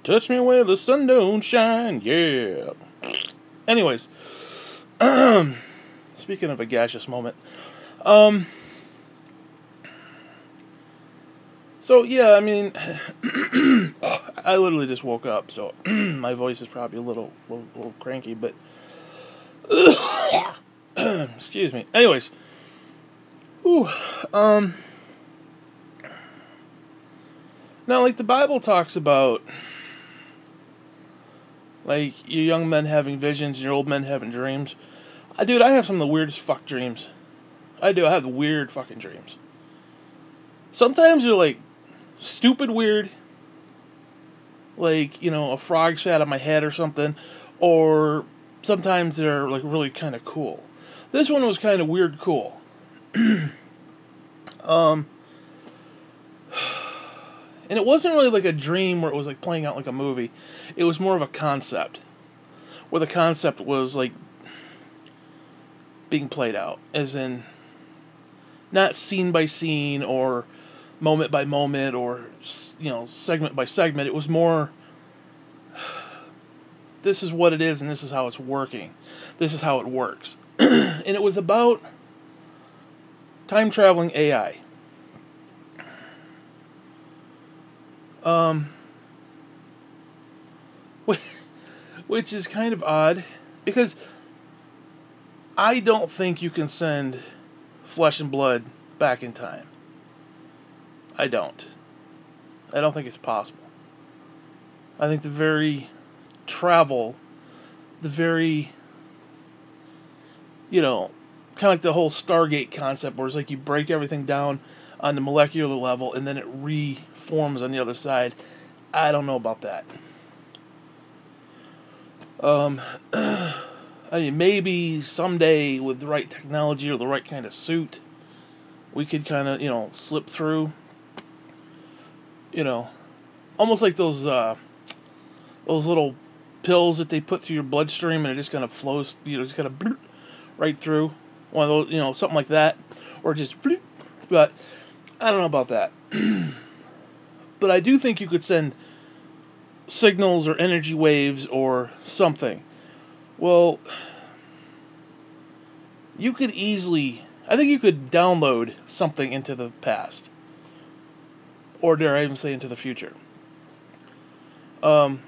Touch me where the sun don't shine, yeah. Anyways, speaking of a gaseous moment, so yeah, I mean, I literally just woke up, so my voice is probably a little cranky, but excuse me. Anyways, now, like the Bible talks about, like, your young men having visions, your old men having dreams. Dude, I have some of the weirdest fuck dreams. I do. I have the weird fucking dreams. Sometimes they're, like, stupid weird. Like, you know, a frog sat on my head or something. Or sometimes they're, like, really kind of cool. This one was kind of weird cool. And it wasn't really like a dream where it was like playing out like a movie. It was more of a concept. Where the concept was like being played out. As in, not scene by scene or moment by moment or, you know, segment by segment. It was more, this is what it is and this is how it's working. This is how it works. And it was about time traveling AI. Which is kind of odd, because I don't think you can send flesh and blood back in time. I don't think it's possible. I think the very travel, the very, you know, kind of like the whole Stargate concept, where it's like you break everything down on the molecular level and then it reforms on the other side. I don't know about that. I mean, maybe someday with the right technology or the right kind of suit, we could kind of, you know, slip through. You know, almost like those little pills that they put through your bloodstream and it just kind of flows, you know, just kind of right through. One of those, you know, something like that, or just. But I don't know about that. But I do think you could send signals or energy waves or something. Well, you could easily, I think you could download something into the past. Or dare I even say into the future. I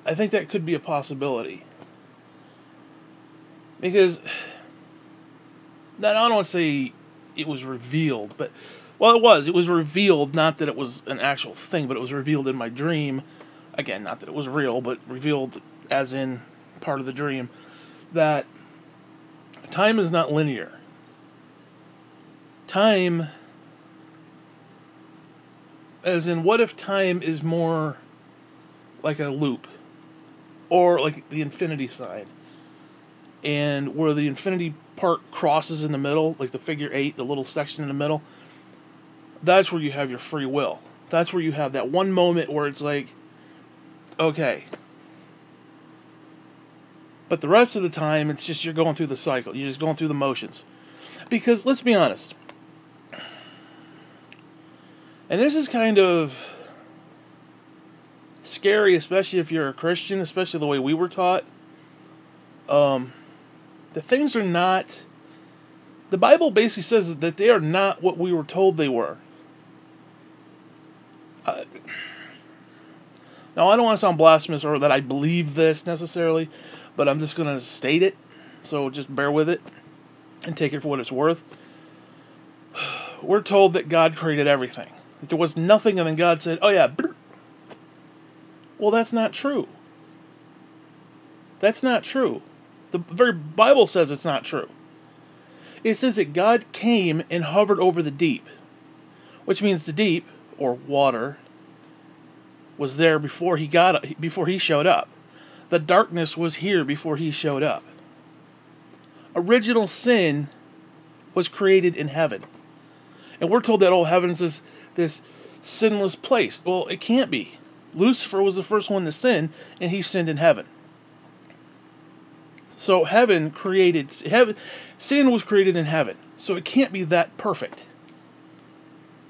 think that could be a possibility. Because, I don't want to say it was revealed, but, well, it was revealed, not that it was an actual thing, but it was revealed in my dream. Again, not that it was real, but revealed as in part of the dream, that time is not linear. Time, as in, what if time is more like a loop? Or like the infinity sign. And where the infinity part crosses in the middle, like the figure 8, the little section in the middle, that's where you have your free will. That's where you have that one moment where it's like, okay. But the rest of the time, it's just you're going through the cycle. You're just going through the motions. Because, let's be honest, and this is kind of scary, especially if you're a Christian, especially the way we were taught. The things are not, the Bible basically says that they are not what we were told they were. Now, I don't want to sound blasphemous or that I believe this necessarily, but I'm just going to state it, so just bear with it and take it for what it's worth. We're told that God created everything. That there was nothing, and then God said, oh yeah, well, that's not true. That's not true. The very Bible says it's not true. It says that God came and hovered over the deep, which means the deep, or water, was there before he showed up. The darkness was here before he showed up. Original sin was created in heaven. And we're told that, oh, heaven's this sinless place. Well, it can't be. Lucifer was the first one to sin, and he sinned in heaven. So sin was created in heaven. So it can't be that perfect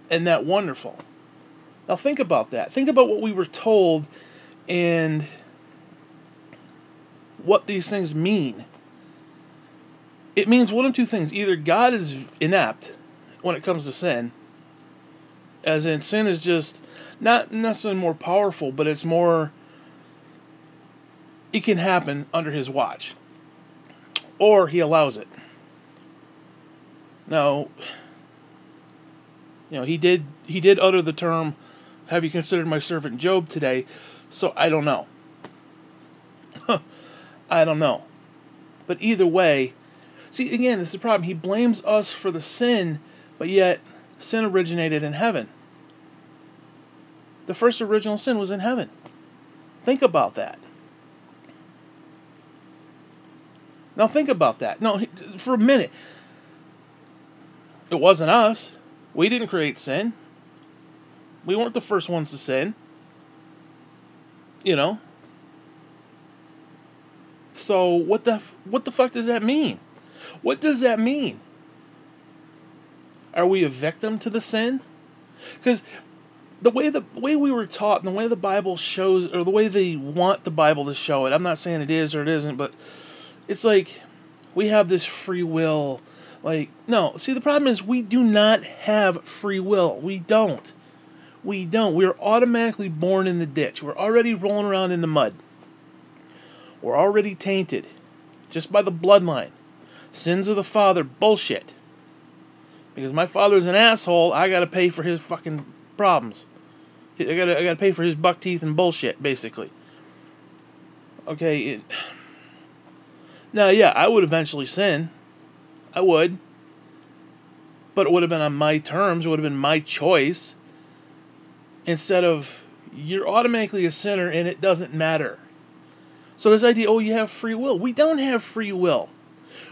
and that wonderful. Now think about that. Think about what we were told and what these things mean. It means one of two things. Either God is inept when it comes to sin, as in sin is just not necessarily more powerful, but it's more, it can happen under his watch. Or he allows it. Now, he did utter the term, "Have you considered my servant Job" today? So I don't know. I don't know. But either way, see, again, this is the problem. He blames us for the sin, but yet sin originated in heaven. The first original sin was in heaven. Think about that. Now think about that. No, for a minute. It wasn't us. We didn't create sin. We weren't the first ones to sin. So what the fuck does that mean? What does that mean? Are we a victim to the sin? Because the way we were taught, and the way the Bible shows, or the way they want the Bible to show it, I'm not saying it is or it isn't, but it's like we have this free will. Like, no. See, the problem is we do not have free will. We don't. We don't. We are automatically born in the ditch. We're already rolling around in the mud. We're already tainted just by the bloodline. Sins of the father, bullshit. Because my father's an asshole, I gotta pay for his fucking problems. I gotta pay for his buck teeth and bullshit, basically. Okay. Now, yeah, I would eventually sin. I would. But it would have been on my terms. It would have been my choice. Instead of, you're automatically a sinner and it doesn't matter. So this idea, you have free will. We don't have free will.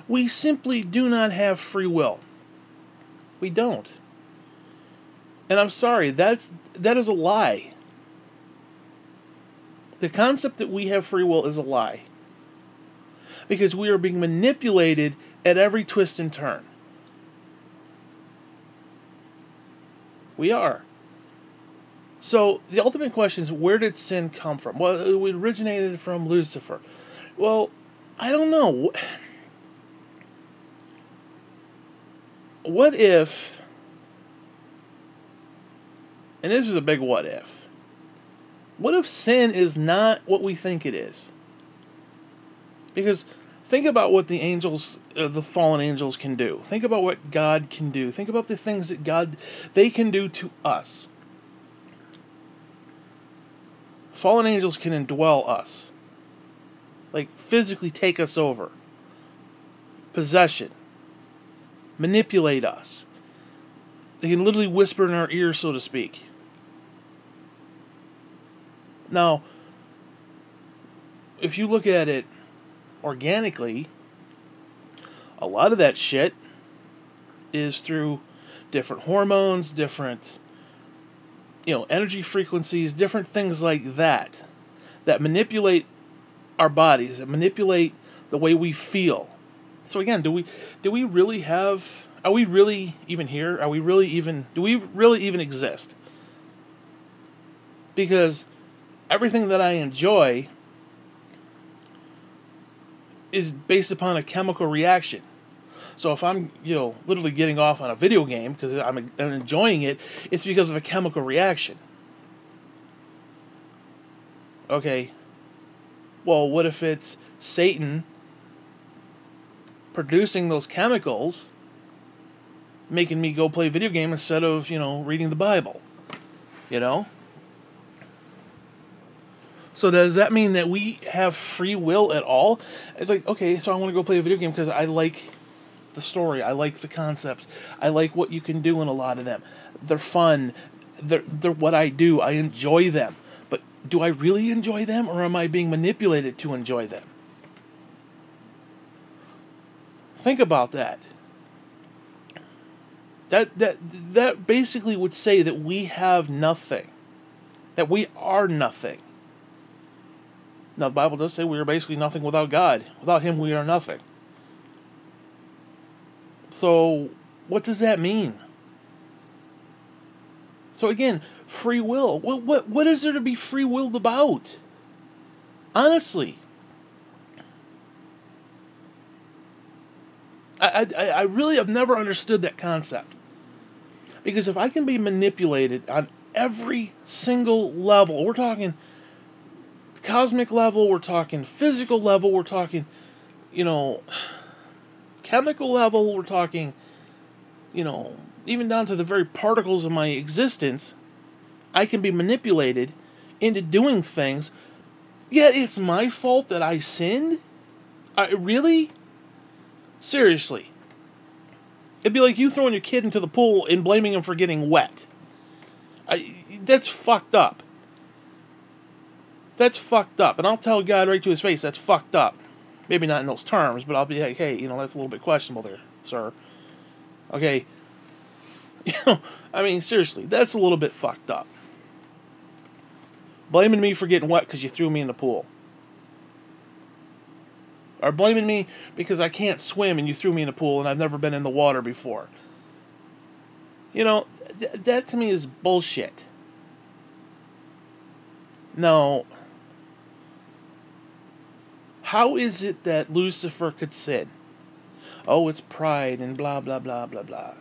We simply do not have free will. We don't. And I'm sorry, that is a lie. The concept that we have free will is a lie. Because we are being manipulated at every twist and turn. We are. So, the ultimate question is, where did sin come from? Well, it originated from Lucifer. Well, I don't know. What if, and this is a big what if sin is not what we think it is? Because think about what the angels, the fallen angels can do. Think about what God can do. Think about the things that they can do to us. Fallen angels can indwell us. Like, physically take us over. Possession. Manipulate us. They can literally whisper in our ear, so to speak. Now, if you look at it organically, a lot of that shit is through different hormones, different energy frequencies, different things like that manipulate our bodies, that manipulate the way we feel. So again, do we really have, are we really even here? Do we really even exist? Because everything that I enjoy is based upon a chemical reaction. So if I'm, literally getting off on a video game because I'm enjoying it, it's because of a chemical reaction. Okay. Well, what if it's Satan producing those chemicals, making me go play a video game instead of, reading the Bible? So does that mean that we have free will at all? It's like, okay, so I want to go play a video game because I like the story, I like the concepts, I like what you can do in a lot of them. They're fun, they're what I do, I enjoy them. But do I really enjoy them, or am I being manipulated to enjoy them? Think about that. That basically would say that we have nothing, that we are nothing. Now, the Bible does say we are basically nothing without God. Without Him, we are nothing. So, what does that mean? So again, free will. What is there to be free willed about? Honestly. I really have never understood that concept. Because if I can be manipulated on every single level, we're talking cosmic level, we're talking physical level, we're talking, chemical level, we're talking, even down to the very particles of my existence, I can be manipulated into doing things, yet it's my fault that I sinned? Really? Seriously. It'd be like you throwing your kid into the pool and blaming him for getting wet. That's fucked up. That's fucked up. And I'll tell God right to his face, that's fucked up. Maybe not in those terms, but I'll be like, hey, that's a little bit questionable there, sir. Okay. Seriously, that's a little bit fucked up. Blaming me for getting wet because you threw me in the pool. Or blaming me because I can't swim and you threw me in the pool and I've never been in the water before. That to me is bullshit. No. How is it that Lucifer could sin? Oh, it's pride and blah, blah, blah, blah, blah.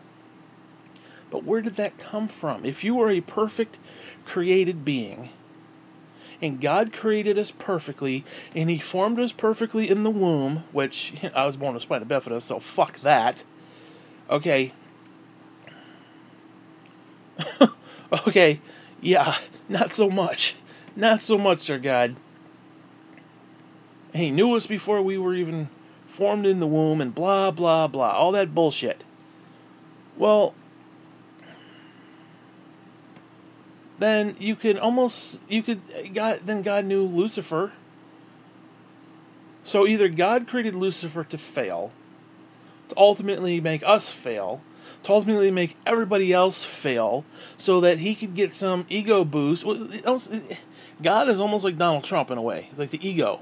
But where did that come from? If you were a perfect created being, and God created us perfectly, and He formed us perfectly in the womb, which I was born with spina bifida, so fuck that. Okay. Okay, yeah, not so much. Not so much, Sir God. He knew us before we were even formed in the womb, and blah, blah, blah. All that bullshit. Well, then God knew Lucifer. So either God created Lucifer to fail, to ultimately make us fail, to ultimately make everybody else fail, so that He could get some ego boost. God is almost like Donald Trump in a way. It's like the ego.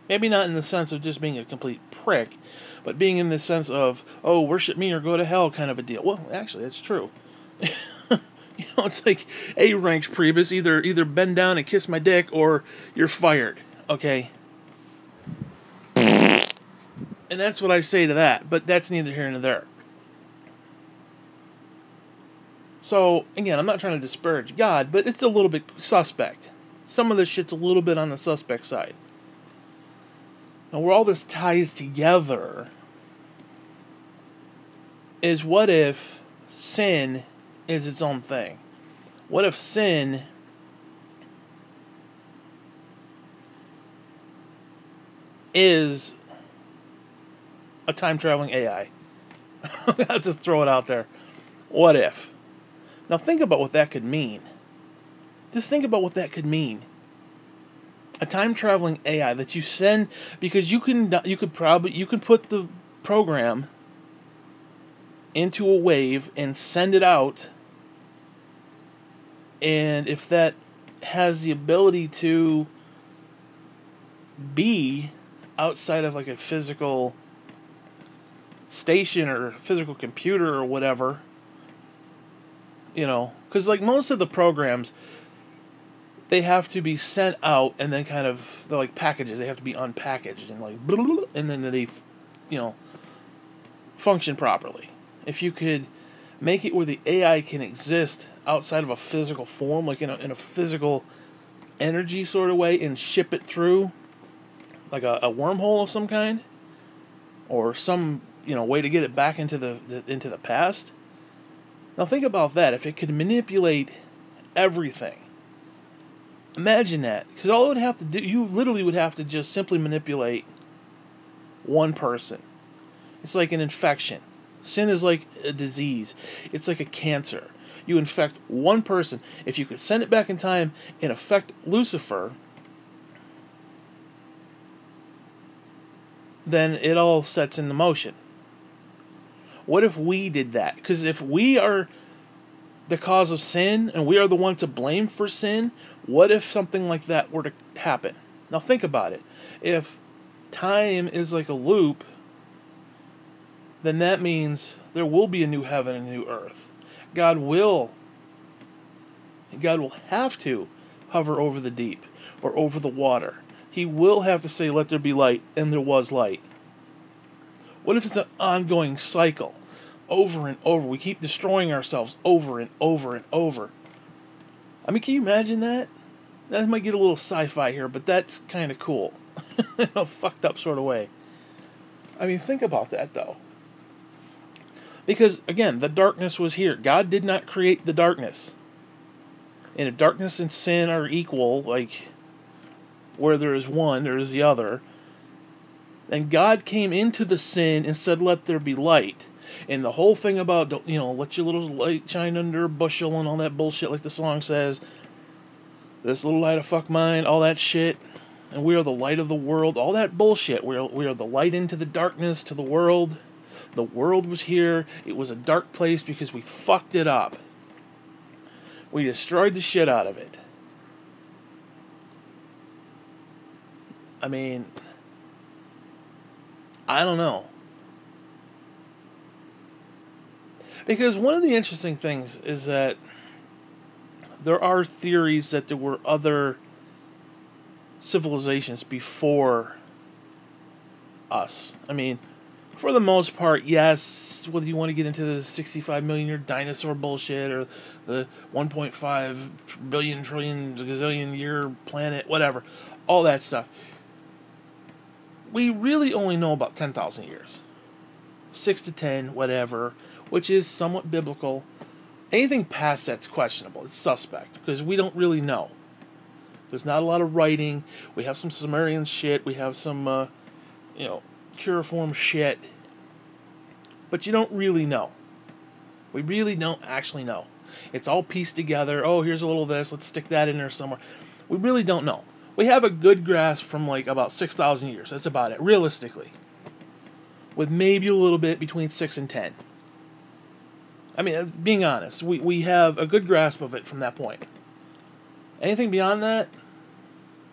Maybe not in the sense of just being a complete prick, but being in the sense of, oh, worship me or go to hell kind of a deal. Well, actually, that's true. It's like A-ranks Priebus, either bend down and kiss my dick or you're fired, okay? And that's what I say to that, but that's neither here nor there. So, again, I'm not trying to disparage God, but it's a little bit suspect. Some of this shit's a little bit on the suspect side. Now, where all this ties together is, what if sin is its own thing? What if sin is a time-traveling AI? I'll just throw it out there. What if? Now think about what that could mean. Just think about what that could mean. A time-traveling AI that you send, because you can put the program into a wave and send it out, and if that has the ability to be outside of like a physical station or physical computer or whatever, because like most of the programs, they have to be sent out and then they're like packages. They have to be unpackaged and like, and then they, function properly. If you could make it where the AI can exist outside of a physical form, like in a physical energy sort of way, and ship it through like a wormhole of some kind, or some way to get it back into the past. Now think about that. If it could manipulate everything. Imagine that, because all it would have to do, you literally would have to just simply manipulate one person. It's like an infection. Sin is like a disease. It's like a cancer. You infect one person. If you could send it back in time and affect Lucifer, then it all sets into motion. What if we did that? Because if we are the cause of sin, and we are the one to blame for sin, what if something like that were to happen? Now think about it. If time is like a loop, then that means there will be a new heaven and a new earth. God will God will have to hover over the deep or over the water. He will have to say, let there be light, and there was light. What if it's an ongoing cycle, over and over? We keep destroying ourselves over and over and over. I mean, can you imagine that? That might get a little sci-fi here, but that's kind of cool. In a fucked up sort of way. I mean, think about that, though. Because, again, the darkness was here. God did not create the darkness. And if darkness and sin are equal, like, where there is one, there is the other, then God came into the sin and said, let there be light. And the whole thing about, let your little light shine under a bushel and all that bullshit, like the song says, this little light of fuck mine, all that shit, and we are the light of the world, all that bullshit. We are the light into the darkness to the world. The world was here. It was a dark place because we fucked it up. We destroyed the shit out of it. I mean, I don't know. Because one of the interesting things is that there are theories that there were other civilizations before us. I mean, for the most part, yes, whether you want to get into the 65 million year dinosaur bullshit or the 1.5 billion trillion gazillion year planet, whatever, all that stuff, we really only know about 10,000 years. 6 to 10, whatever, which is somewhat biblical. Anything past that's questionable. It's suspect, because we don't really know. There's not a lot of writing. We have some Sumerian shit. We have some, cuneiform shit. But you don't really know. We really don't actually know. It's all pieced together. Oh, here's a little of this. Let's stick that in there somewhere. We really don't know. We have a good grasp from, like, about 6,000 years. That's about it, realistically. With maybe a little bit between 6 and 10. I mean, being honest, we have a good grasp of it from that point. Anything beyond that,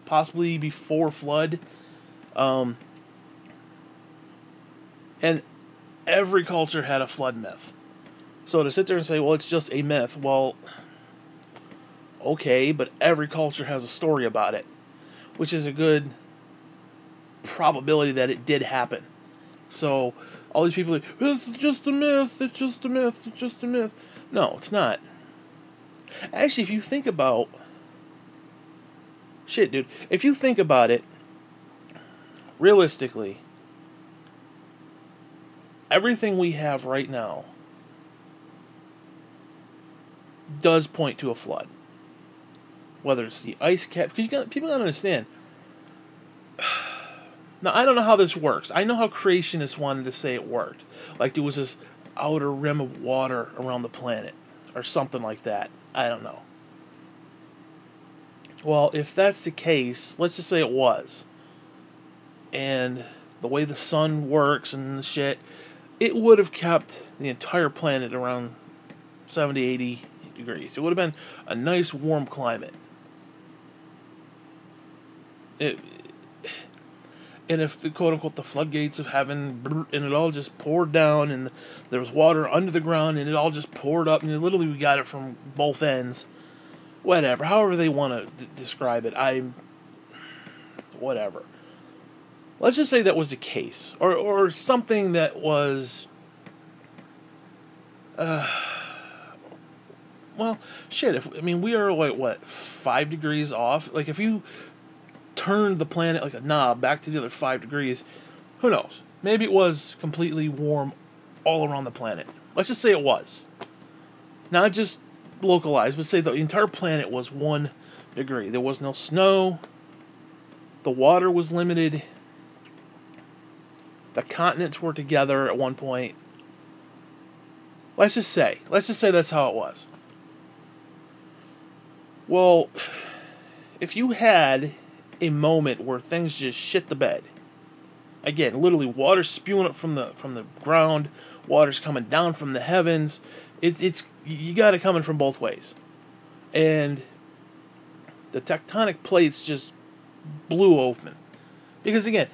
possibly before flood, and every culture had a flood myth. So to sit there and say, well, it's just a myth, well, okay, but every culture has a story about it, which is a good probability that it did happen. So all these people are like, it's just a myth, it's just a myth, it's just a myth. No, it's not. Actually, if you think about... Shit, dude. If you think about it, realistically, everything we have right now does point to a flood. Whether it's the ice cap... Because people don't understand. Now, I don't know how this works. I know how creationists wanted to say it worked. Like there was this outer rim of water around the planet. Or something like that. I don't know. Well, if that's the case, let's just say it was. And the way the sun works and the shit, it would have kept the entire planet around 70, 80 degrees. It would have been a nice warm climate. And if the quote-unquote the floodgates of heaven, and it all just poured down, and there was water under the ground, and it all just poured up, and literally we got it from both ends. Whatever, however they want to describe it, whatever. Let's just say that was the case, or something that was, well, shit. We are like what 5 degrees off. Like if you turned the planet like a knob back to the other 5 degrees, who knows? Maybe it was completely warm all around the planet. Let's just say it was. Not just localized, but say the entire planet was 1 degree. There was no snow. The water was limited. The continents were together at one point. Let's just say that's how it was. Well, if you had a moment where things just shit the bed, again, literally water spewing up from the ground, water's coming down from the heavens, it's you got it coming from both ways, and the tectonic plates just blew open. Because again,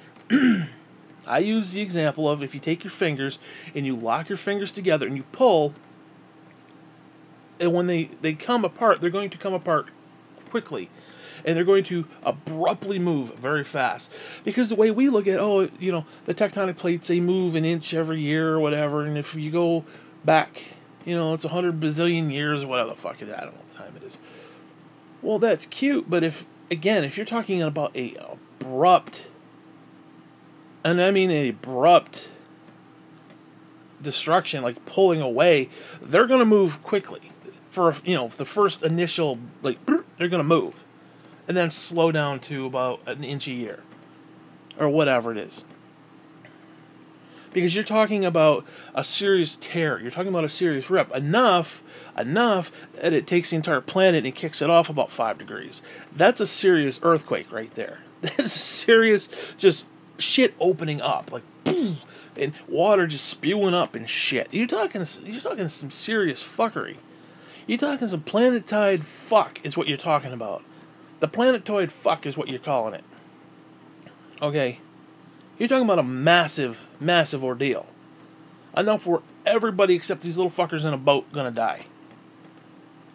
I use the example of if you take your fingers and you lock your fingers together and you pull, And when they come apart, they're going to come apart quickly. And they're going to abruptly move very fast. Because the way we look at, the tectonic plates, they move an inch every year or whatever. And if you go back, it's 100 bazillion years or whatever the fuck it is. I don't know what the time it is. Well, that's cute. But if you're talking about a abrupt, and I mean a abrupt destruction, like pulling away, they're going to move quickly. For, the first initial, they're going to move. And then slow down to about an inch a year. Or whatever it is. Because you're talking about a serious tear. You're talking about a serious rip. Enough that it takes the entire planet and kicks it off about 5 degrees. That's a serious earthquake right there. That's serious, just shit opening up. Like, boom, and water just spewing up and shit. You're talking some serious fuckery. You're talking some planetoid fuck is what you're talking about. The planetoid fuck is what you're calling it. Okay? You're talking about a massive, massive ordeal. Enough where everybody except these little fuckers in a boat gonna die.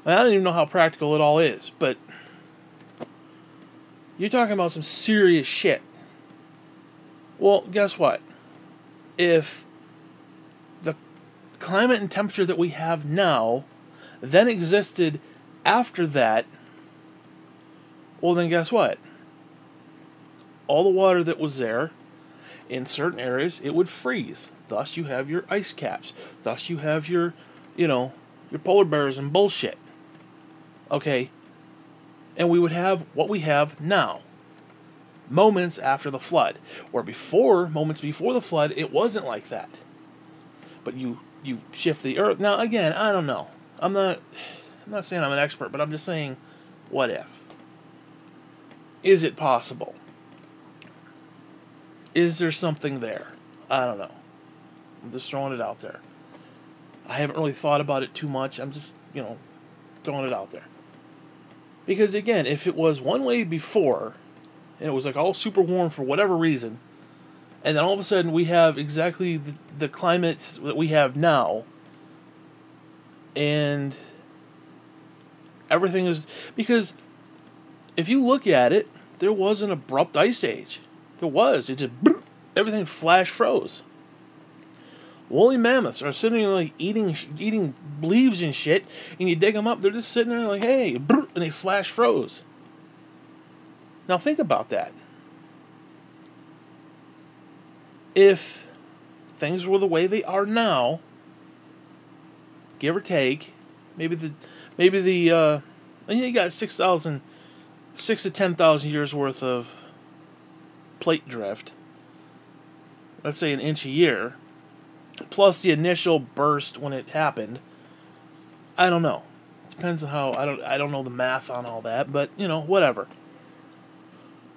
I don't even know how practical it all is, but you're talking about some serious shit. Well, guess what? If the climate and temperature that we have now then existed after that, well, then guess what? All the water that was there, in certain areas, it would freeze. Thus, you have your ice caps. Thus, you have your polar bears and bullshit. Okay? And we would have what we have now. Moments after the flood. Or moments before the flood, it wasn't like that. But you shift the earth. Now, again, I don't know. I'm not saying I'm an expert, but I'm just saying, what if? Is it possible? Is there something there? I don't know. I'm just throwing it out there. I haven't really thought about it too much. I'm just, throwing it out there. Because again, if it was one way before, and it was like all super warm for whatever reason, and then all of a sudden we have exactly the climate that we have now, and everything is... Because if you look at it, there was an abrupt ice age. There was. It just... Everything flash froze. Woolly mammoths are sitting there like eating leaves and shit, and you dig them up, they're just sitting there like, hey, and they flash froze. Now think about that. If things were the way they are now, give or take, maybe you got 6 to 10,000 years worth of plate drift. Let's say an inch a year, plus the initial burst when it happened. I don't know. Depends on how. I don't know the math on all that, but whatever.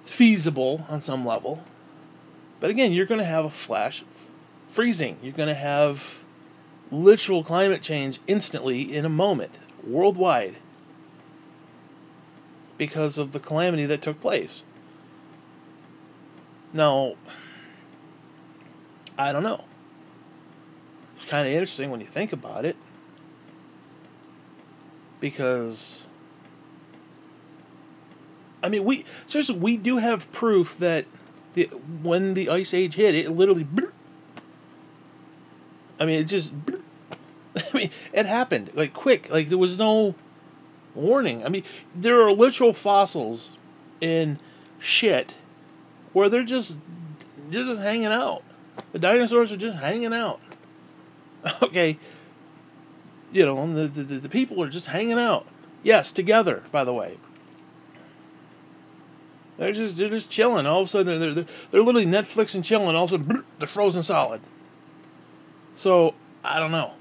It's feasible on some level. But again, you're going to have a flash freezing. You're going to have literal climate change instantly in a moment, worldwide, because of the calamity that took place. Now, I don't know. It's kind of interesting when you think about it, because I mean, we do have proof that when the ice age hit, it literally... I mean, it just... I mean, it happened, like, quick. Like, there was no warning. I mean, there are literal fossils in shit where they're just hanging out. The dinosaurs are just hanging out. Okay. And the people are just hanging out. Yes, together, by the way. They're just chilling. All of a sudden, they're literally Netflix and chilling. All of a sudden, they're frozen solid. So, I don't know.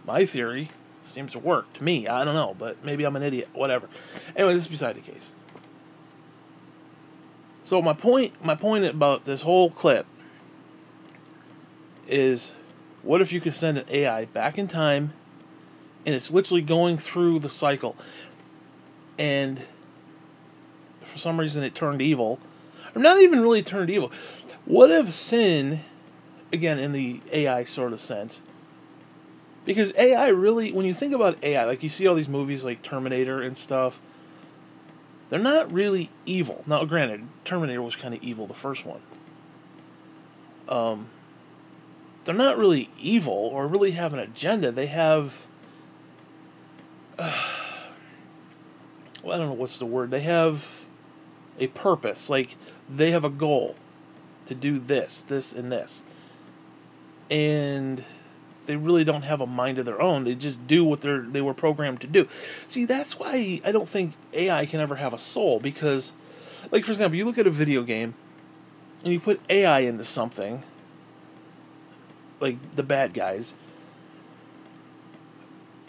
My theory seems to work to me. I don't know, but maybe I'm an idiot. Whatever. Anyway, this is beside the case. So my point about this whole clip is, what if you could send an AI back in time, and it's literally going through the cycle, and for some reason it turned evil, or not even really turned evil. What if sin, again in the AI sort of sense, Because AI really, when you think about AI, like you see all these movies like Terminator and stuff, they're not really evil. Now, granted, Terminator was kind of evil, the first one. They're not really evil or really have an agenda. They have, well, I don't know what's the word. They have a purpose. Like, they have a goal to do this, this, and this. And they really don't have a mind of their own. They just do what they were programmed to do. See, that's why I don't think AI can ever have a soul, because, like, for example, you look at a video game, and you put AI into something, like the bad guys,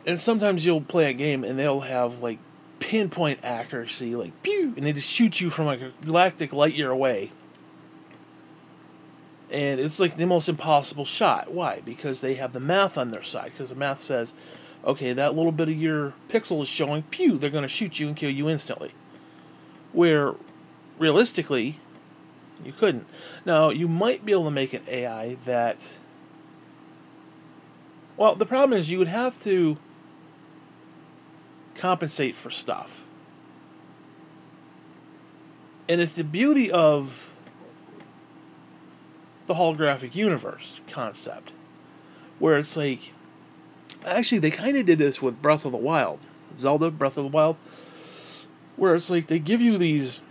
and sometimes you'll play a game, and they'll have, like, pinpoint accuracy, like, pew, and they just shoot you from, like, a galactic light year away. And it's like the most impossible shot. Why? Because they have the math on their side. Because the math says, okay, that little bit of your pixel is showing, pew, they're going to shoot you and kill you instantly. Where, realistically, you couldn't. Now, you might be able to make an AI that... Well, the problem is you would have to compensate for stuff. And it's the beauty of the holographic universe concept, where it's like, actually they kind of did this with Breath of the Wild, Zelda Breath of the Wild, where it's like they give you these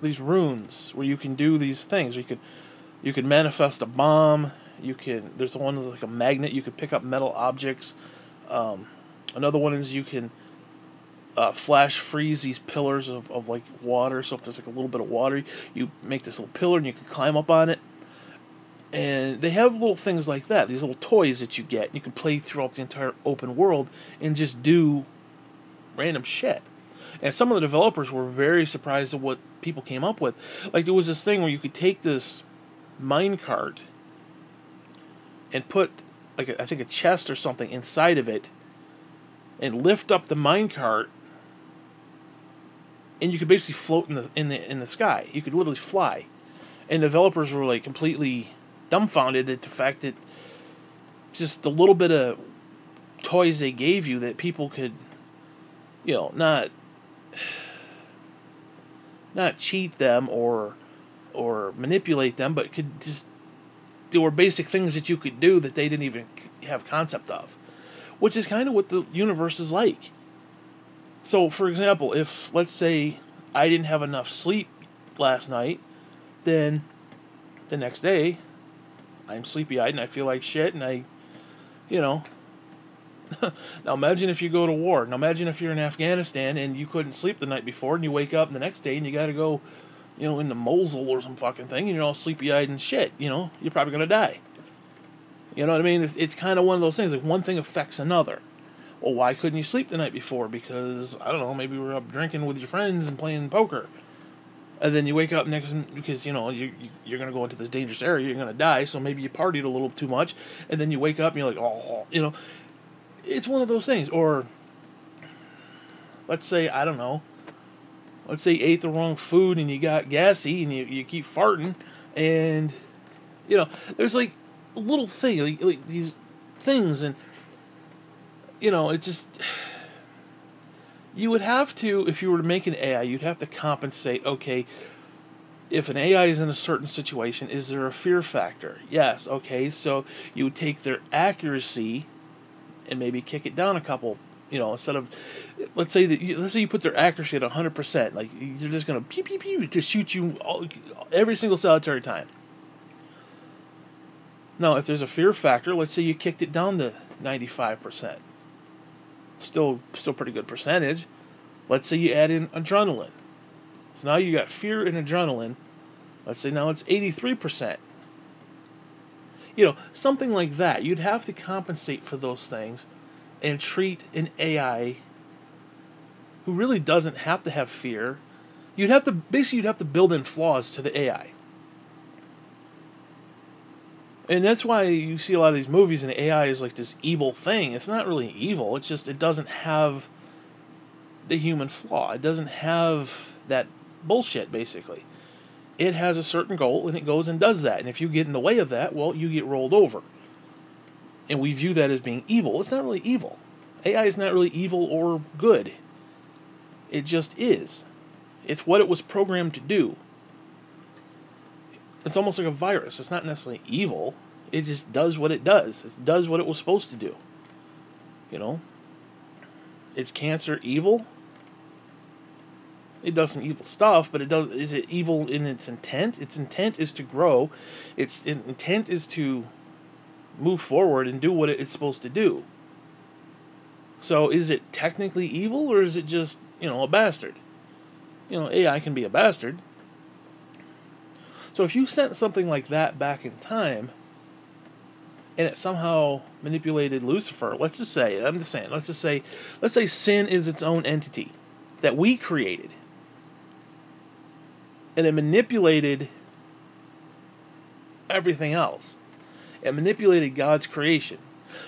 runes where you can do these things. You can manifest a bomb. There's the one that's like a magnet. You can pick up metal objects. Another one is you can flash freeze these pillars of like water. So if there's like a little bit of water, you make this little pillar and you can climb up on it. And they have little things like that, these little toys that you get. You can play throughout the entire open world and just do random shit. And some of the developers were very surprised at what people came up with. Like, there was this thing where you could take this minecart and put, like, I think a chest or something inside of it and lift up the minecart, and you could basically float in the sky. You could literally fly. And developers were like completely dumbfounded at the fact that just the little bit of toys they gave you that people could, not cheat them or manipulate them, but could just, there were basic things that you could do that they didn't even have concept of, which is kind of what the universe is like. So, for example, if, let's say, I didn't have enough sleep last night, then the next day, I'm sleepy-eyed and I feel like shit, and now imagine if you go to war. Now imagine if you're in Afghanistan and you couldn't sleep the night before, and you wake up the next day and you gotta go, into Mosul or some fucking thing, and you're all sleepy-eyed and shit, you're probably gonna die. You know what I mean? It's kind of one of those things, like one thing affects another. Well, why couldn't you sleep the night before? Because, I don't know, maybe you were up drinking with your friends and playing poker. And then you wake up because, you're going to go into this dangerous area, you're going to die, so maybe you partied a little too much, and then you wake up and you're like, it's one of those things. Or, let's say, I don't know, let's say you ate the wrong food and you got gassy and you keep farting, and, there's like a little thing, like these things, and, it just, you would have to, if you were to make an AI, you'd have to compensate, okay, if an AI is in a certain situation, is there a fear factor? Yes, okay, so you would take their accuracy and maybe kick it down a couple, instead of, let's say you put their accuracy at 100%, like, you're just going to pew, pew, pew, to shoot you every single solitary time. Now, if there's a fear factor, let's say you kicked it down to 95%. Still pretty good percentage. Let's say you add in adrenaline. So now you got fear and adrenaline. Let's say now it's 83%. Something like that. You'd have to compensate for those things and treat an AI who really doesn't have to have fear. You'd have to build in flaws to the AI. And that's why you see a lot of these movies and AI is like this evil thing. It's not really evil. It's just it doesn't have the human flaw. It doesn't have that bullshit, basically. It has a certain goal, and it goes and does that. And if you get in the way of that, well, you get rolled over. and we view that as being evil. It's not really evil. AI is not really evil or good. It just is. It's what it was programmed to do. It's almost like a virus. It's not necessarily evil. It just does what it does. It does what it was supposed to do. You know? Is cancer evil? It does some evil stuff, but is it evil in its intent? Its intent is to grow. Its intent is to move forward and do what it's supposed to do. So is it technically evil, or is it just, a bastard? AI can be a bastard. So if you sent something like that back in time, and it somehow manipulated Lucifer, let's just say sin is its own entity that we created, and it manipulated everything else. It manipulated God's creation,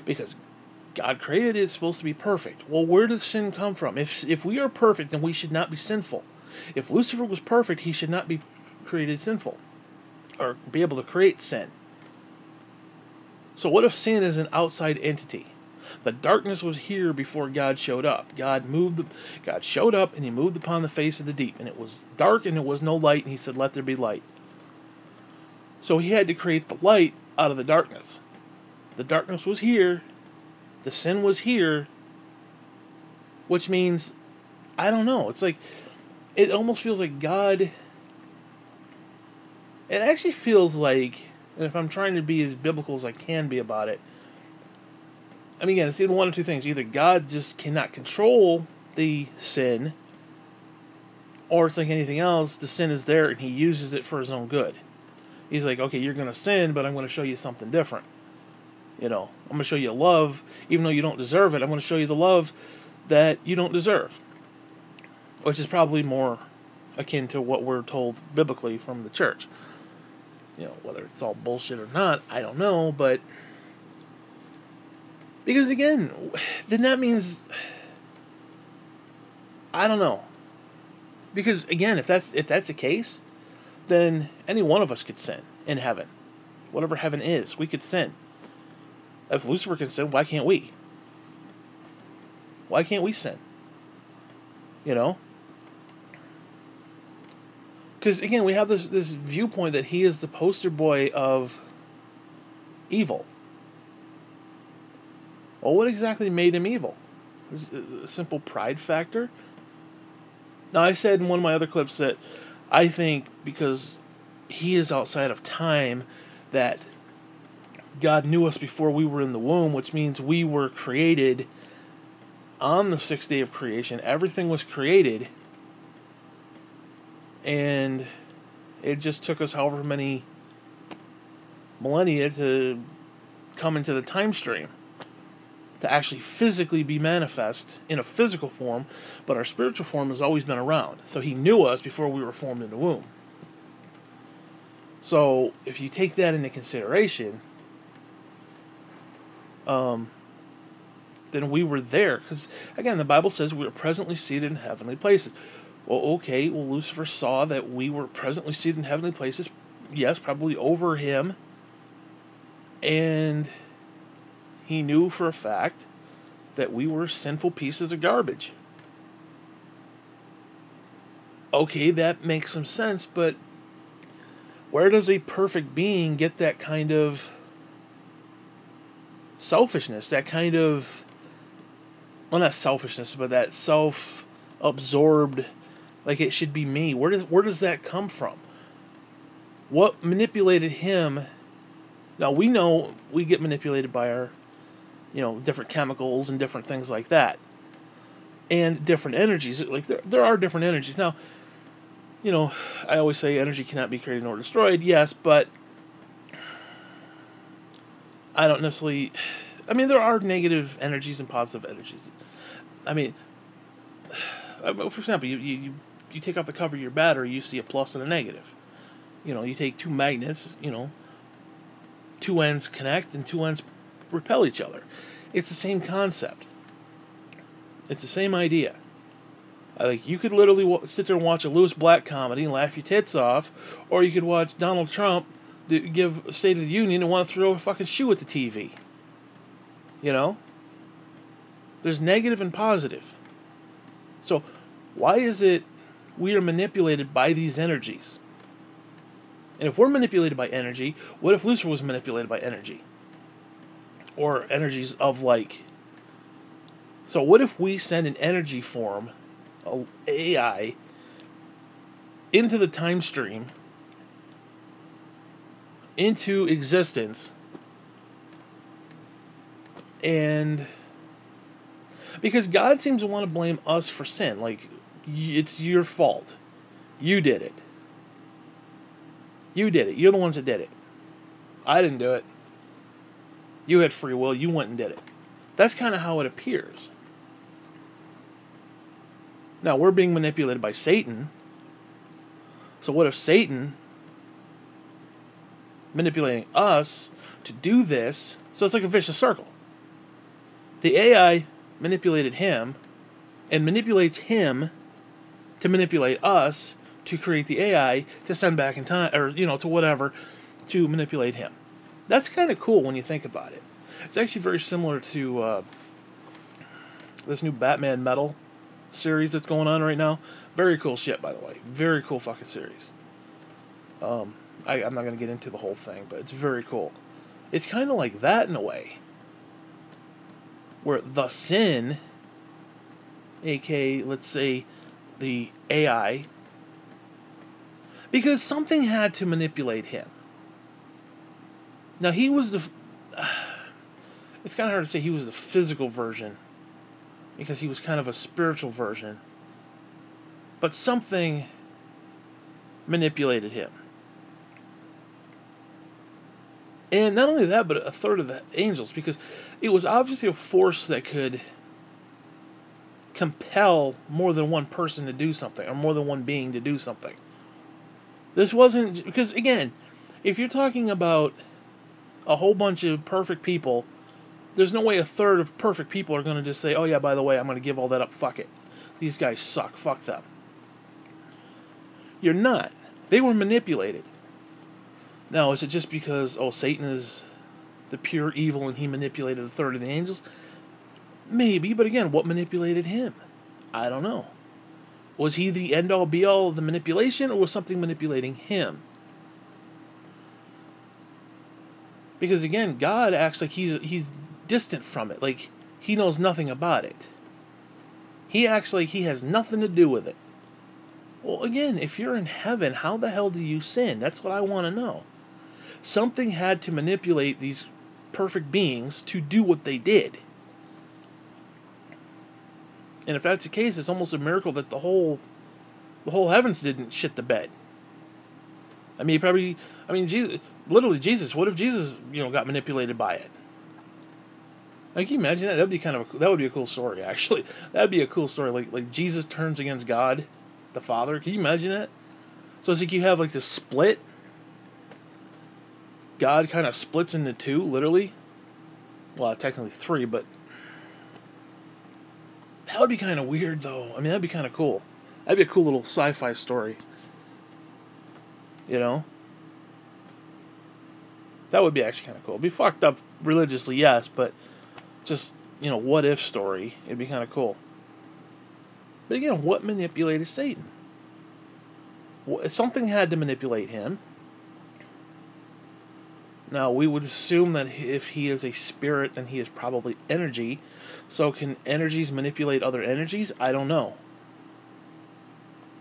because God created it, it's supposed to be perfect. Well, where does sin come from? If we are perfect, then we should not be sinful. If Lucifer was perfect, he should not be created sinful, or be able to create sin. So what if sin is an outside entity? The darkness was here before God showed up. God showed up, and he moved upon the face of the deep, and it was dark, and there was no light, and he said, "Let there be light." So he had to create the light out of the darkness. The darkness was here. The sin was here. Which means, I don't know. It's like, it almost feels like God. It actually feels like, and if I'm trying to be as biblical as I can be about it, I mean, again, it's either one of two things. Either God just cannot control the sin, or it's like anything else, the sin is there and he uses it for his own good. He's like, okay, you're going to sin, but I'm going to show you something different. I'm going to show you love, even though you don't deserve it. I'm going to show you the love that you don't deserve. Which is probably more akin to what we're told biblically from the church. Whether it's all bullshit or not, I don't know, but... Because again, then that means... I don't know. Because again, if that's the case, then any one of us could sin in heaven. Whatever heaven is, we could sin. If Lucifer can sin, why can't we? Why can't we sin? Because again, we have this viewpoint that he is the poster boy of evil. Well, what exactly made him evil? Is it a simple pride factor? Now, I said in one of my other clips that I think because he is outside of time, that God knew us before we were in the womb, which means we were created on the sixth day of creation. Everything was created, and it just took us however many millennia to come into the time stream, to actually physically be manifest in a physical form, but our spiritual form has always been around. So he knew us before we were formed in the womb. So if you take that into consideration, then we were there. Because, again, the Bible says we are presently seated in heavenly places. Well, okay, Lucifer saw that we were presently seated in heavenly places. Yes, probably over him. And he knew for a fact that we were sinful pieces of garbage. Okay, that makes some sense, but where does a perfect being get that kind of selfishness, that kind of, well, not selfishness, but that self-absorbed, like it should be me? Where does that come from? What manipulated him? Now, we know we get manipulated by our, different chemicals and different things like that. And different energies. Like, there are different energies. Now, I always say energy cannot be created nor destroyed. Yes, but I don't necessarily... I mean, there are negative energies and positive energies. I mean, for example, you take off the cover of your battery, you see a plus and a negative. You take two magnets, two ends connect and two ends repel each other. It's the same concept. It's the same idea. Like, you could literally sit there and watch a Lewis Black comedy and laugh your tits off, or you could watch Donald Trump give a State of the Union and want to throw a fucking shoe at the TV. You know? There's negative and positive. So, why is it we are manipulated by these energies? And if we're manipulated by energy, what if Lucifer was manipulated by energy? Or energies of like. So what if we send an energy form, a AI, into the time stream, into existence, and because God seems to want to blame us for sin, like it's your fault. You did it. You did it. You're the ones that did it. I didn't do it. You had free will. You went and did it. That's kind of how it appears. Now, we're being manipulated by Satan. So what if Satan manipulating us to do this? So it's like a vicious circle. The AI manipulated him and manipulates him to manipulate us to create the AI to send back in time, or, to whatever, to manipulate him. That's kind of cool when you think about it. It's actually very similar to this new Batman Metal series that's going on right now. Very cool shit, by the way. Very cool fucking series. I'm not going to get into the whole thing, but it's very cool. It's kind of like that in a way. Where the sin, aka, let's say, the AI, because something had to manipulate him. Now, he was the... It's kind of hard to say he was the physical version, because he was kind of a spiritual version. But something manipulated him. And not only that, but a third of the angels, because it was obviously a force that could compel more than one person to do something, or more than one being to do something. This wasn't... Because, again, if you're talking about a whole bunch of perfect people, there's no way a third of perfect people are going to just say, oh yeah, by the way, I'm going to give all that up, fuck it. These guys suck, fuck them. You're not. They were manipulated. Now, is it just because, Satan is the pure evil and he manipulated a third of the angels? Maybe, but again, what manipulated him? I don't know. Was he the end-all, be-all of the manipulation, or was something manipulating him? Because again, God acts like he's distant from it, like he knows nothing about it. He acts like he has nothing to do with it. Well, again, if you're in heaven, how the hell do you sin? That's what I want to know. Something had to manipulate these perfect beings to do what they did. And if that's the case, it's almost a miracle that the whole heavens didn't shit the bed. I mean, Jesus, literally Jesus. What if Jesus, got manipulated by it? Like, can you imagine that? That would be a cool story, actually. That'd be a cool story. Like Jesus turns against God, the Father. Can you imagine that? So it's like you have like this split. God kind of splits into two, literally. Well, technically three, but that would be kind of weird, though. I mean, that'd be kind of cool. That'd be a cool little sci-fi story. That would be actually kind of cool. It'd be fucked up religiously, yes, but just, what if story. It'd be kind of cool. But again, what manipulated Satan? Something had to manipulate him. Now, we would assume that if he is a spirit, then he is probably energy. So can energies manipulate other energies? I don't know.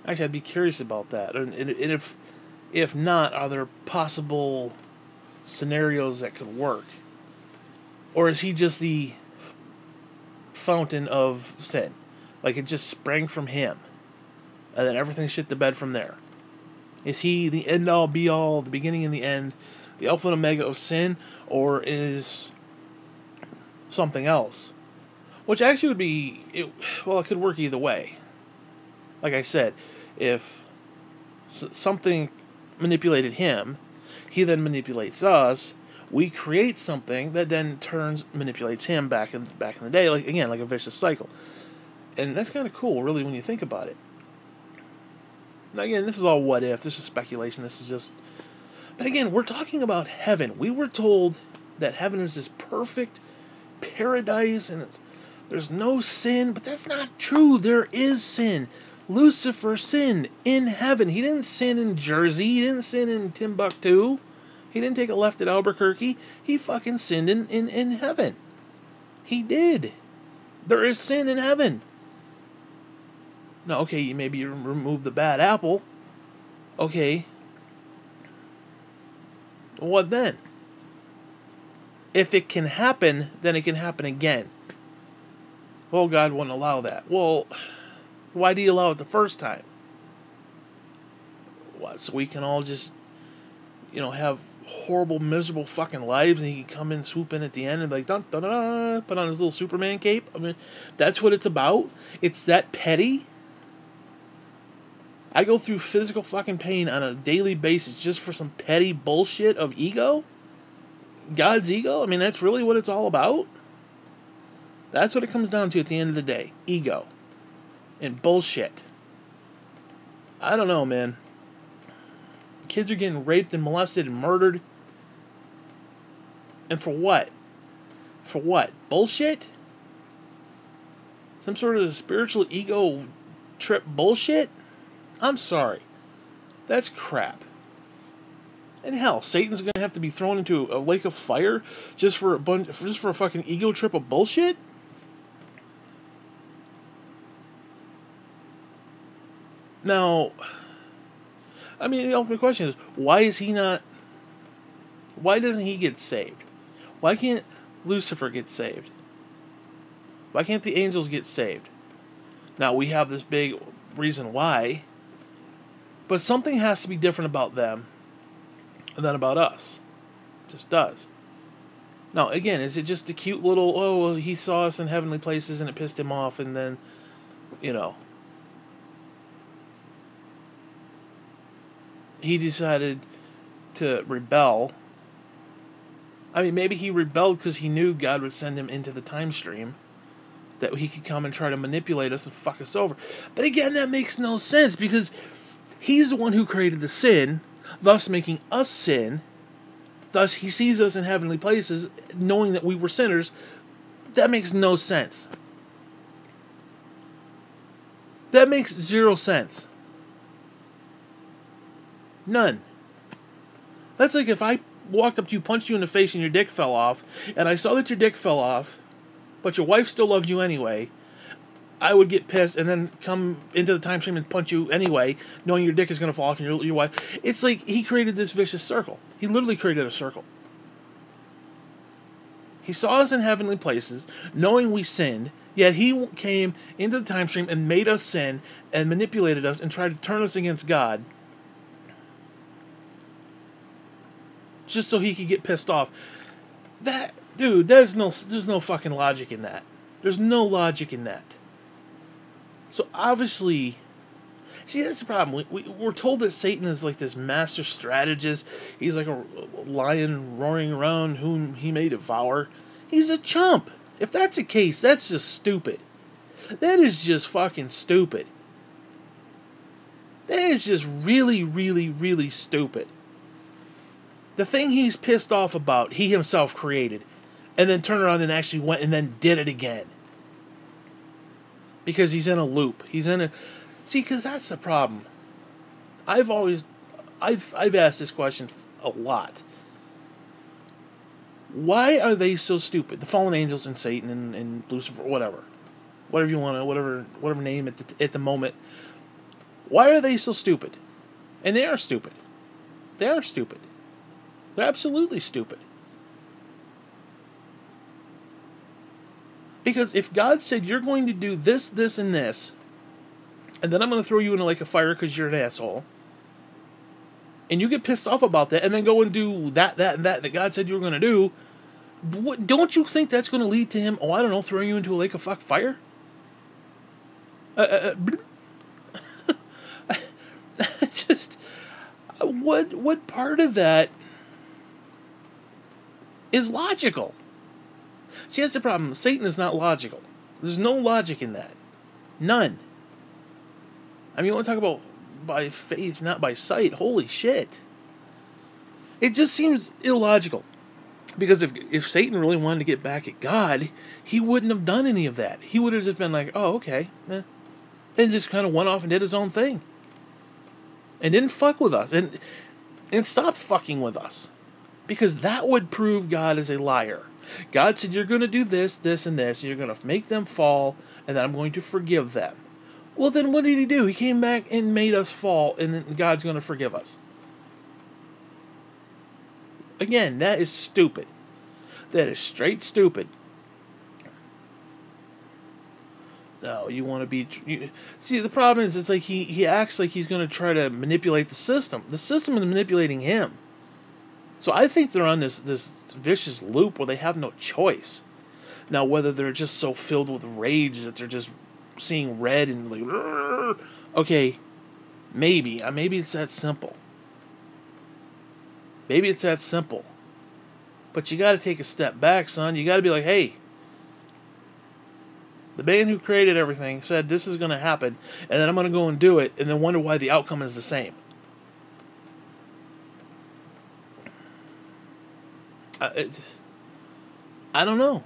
Actually, I'd be curious about that. And if not, are there possible scenarios that could work? Or is he just the fountain of sin? Like it just sprang from him, and then everything shit the bed from there? Is he the end-all, be-all, the beginning and the end, the alpha and omega of sin, or is something else? Which actually would be... it could work either way. Like I said, if something manipulated him, he then manipulates us, we create something that then manipulates him back in the day, like a vicious cycle. And that's kind of cool, really, when you think about it. Now, again, this is all what if, this is speculation, this is just... But again, we're talking about heaven. We were told that heaven is this perfect, paradise and there's no sin, but that's not true. There is sin. Lucifer sinned in heaven. He didn't sin in Jersey. He didn't sin in Timbuktu. He didn't take a left at Albuquerque. He fucking sinned in heaven. He did. There is sin in heaven. Now, okay, maybe you remove the bad apple. Okay. What then? If it can happen, then it can happen again. Well, God wouldn't allow that. Well, why do you allow it the first time? What, so we can all just, have horrible, miserable fucking lives, and he can come in, swoop in at the end, and like, dun, dun, dun, dun, put on his little Superman cape? I mean, that's what it's about? It's that petty? I go through physical fucking pain on a daily basis just for some petty bullshit of ego? God's ego? I mean, that's really what it's all about? That's what it comes down to at the end of the day. Ego. And bullshit. I don't know, man. Kids are getting raped and molested and murdered. And for what? For what? Bullshit? Some sort of spiritual ego trip bullshit? I'm sorry. That's crap. And hell, Satan's gonna have to be thrown into a lake of fire just for a fucking ego trip of bullshit? Now, I mean, the ultimate question is, why doesn't he get saved? Why can't Lucifer get saved? Why can't the angels get saved? Now, we have this big reason why, but something has to be different about them than about us. It just does. Now, again, is it just a cute little, oh, well, he saw us in heavenly places and it pissed him off, and then, he decided to rebel. I mean, maybe he rebelled because he knew God would send him into the time stream, that he could come and try to manipulate us and fuck us over. But again, that makes no sense, because he's the one who created the sin, thus making us sin. Thus, he sees us in heavenly places, knowing that we were sinners. That makes no sense. That makes zero sense. None. That's like if I walked up to you, punched you in the face, and your dick fell off, and I saw that your dick fell off, but your wife still loved you anyway. I would get pissed and then come into the time stream and punch you anyway, knowing your dick is going to fall off and your wife. It's like he created this vicious circle. He literally created a circle. He saw us in heavenly places, knowing we sinned, yet he came into the time stream and made us sin and manipulated us and tried to turn us against God, just so he could get pissed off. That, dude, there's no fucking logic in that. There's no logic in that. So obviously, see, that's the problem. We're told that Satan is like this master strategist. He's like a lion roaring around whom he may devour. He's a chump. If that's the case, that's just stupid. That is just fucking stupid. That is just really, really, really stupid. The thing he's pissed off about, he himself created, and then turned around and actually went and then did it again. Because he's in a loop. See, because that's the problem. I've asked this question a lot. Why are they so stupid? The fallen angels and Satan and Lucifer, whatever you want to, whatever name at the moment. Why are they so stupid? And they are stupid. They are stupid. They're absolutely stupid. Because if God said, you're going to do this, this, and this, and then I'm going to throw you in a lake of fire because you're an asshole, and you get pissed off about that, and then go and do that God said you were going to do, don't you think that's going to lead to him, throwing you into a lake of fire? Just, what part of that is logical? See, that's the problem. Satan is not logical. There's no logic in that. None. I mean, you want to talk about by faith, not by sight. Holy shit. It just seems illogical. Because if Satan really wanted to get back at God, he wouldn't have done any of that. He would have just been like, oh, okay, and just kind of went off and did his own thing. And didn't fuck with us. And stopped fucking with us. Because that would prove God is a liar. God said, you're going to do this, this, and this, and you're going to make them fall, and then I'm going to forgive them. Well, then what did he do? He came back and made us fall, and then God's going to forgive us. Again, that is stupid. That is straight stupid. No, you want to be... see, the problem is, it's like he acts like he's going to try to manipulate the system. The system is manipulating him. So I think they're on this vicious loop where they have no choice. Now, whether they're just so filled with rage that they're just seeing red and like... Rrr, okay, maybe. Maybe it's that simple. Maybe it's that simple. But you got to take a step back, son. You got to be like, hey, the man who created everything said this is going to happen, and then I'm going to go and do it, and then wonder why the outcome is the same. I don't know.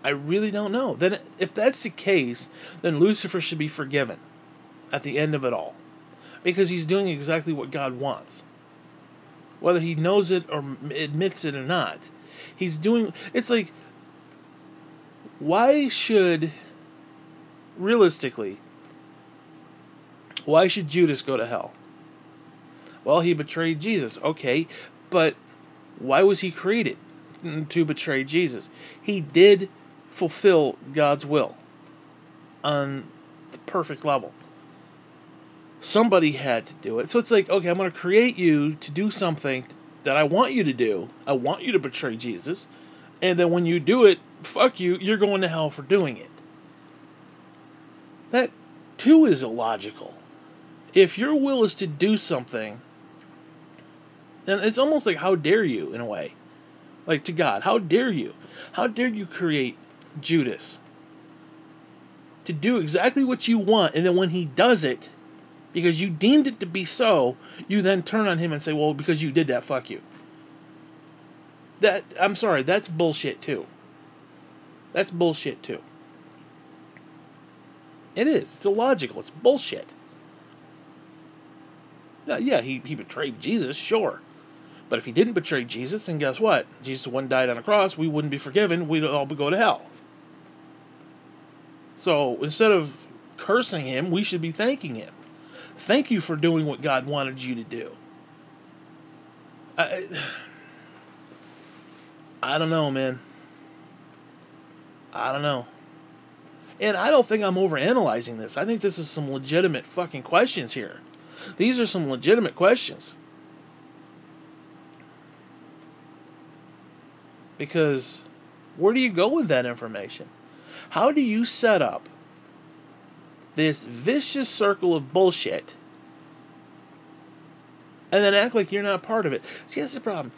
I really don't know. Then, if that's the case, then Lucifer should be forgiven at the end of it all. Because he's doing exactly what God wants. Whether he knows it or admits it or not. He's doing... it's like... why should... realistically... why should Judas go to hell? Well, he betrayed Jesus. Okay, but why was he created to betray Jesus? He did fulfill God's will on the perfect level. Somebody had to do it. So it's like, okay, I'm going to create you to do something that I want you to do. I want you to betray Jesus. And then when you do it, fuck you, you're going to hell for doing it. That, too, is illogical. If your will is to do something, then it's almost like, how dare you, in a way. Like, to God, how dare you? How dare you create Judas to do exactly what you want, and then when he does it, because you deemed it to be so, you then turn on him and say, well, because you did that, fuck you. That, I'm sorry, that's bullshit too. That's bullshit too. It is. It's illogical. It's bullshit. Yeah, he betrayed Jesus, sure. But if he didn't betray Jesus, then guess what? Jesus wouldn't died on a cross, we wouldn't be forgiven, we'd all go to hell. So, instead of cursing him, we should be thanking him. Thank you for doing what God wanted you to do. I don't know, man. I don't know. And I don't think I'm overanalyzing this. I think this is some legitimate fucking questions here. These are some legitimate questions. Because where do you go with that information? How do you set up this vicious circle of bullshit and then act like you're not part of it? See, that's the problem.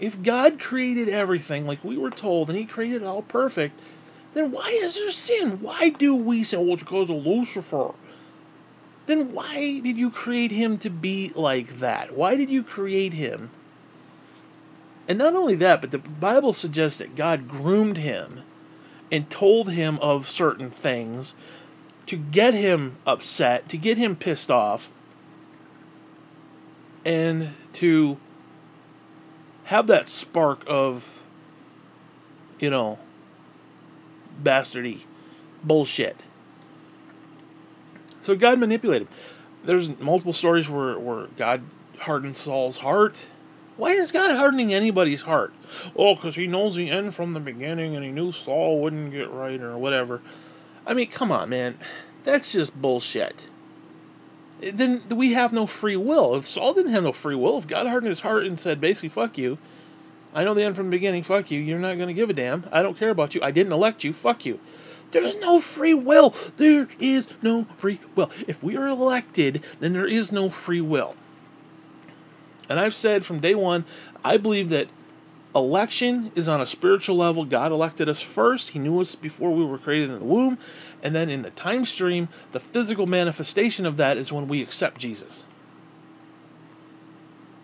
If God created everything like we were told and he created it all perfect, then why is there sin? Why do we say, well, it's because of Lucifer? Then why did you create him to be like that? Why did you create him? And not only that, but the Bible suggests that God groomed him and told him of certain things to get him upset, to get him pissed off, and to have that spark of, bastardy, bullshit. So God manipulated him. There's multiple stories where God hardened Saul's heart. Why is God hardening anybody's heart? Oh, because he knows the end from the beginning and he knew Saul wouldn't get right or whatever. I mean, come on, man. That's just bullshit. Then we have no free will. If Saul didn't have no free will, if God hardened his heart and said, basically, fuck you, I know the end from the beginning, fuck you, you're not going to give a damn, I don't care about you, I didn't elect you, fuck you. There's no free will. There is no free will. If we are elected, then there is no free will. And I've said from day one, I believe that election is on a spiritual level. God elected us first. He knew us before we were created in the womb. And then in the time stream, the physical manifestation of that is when we accept Jesus.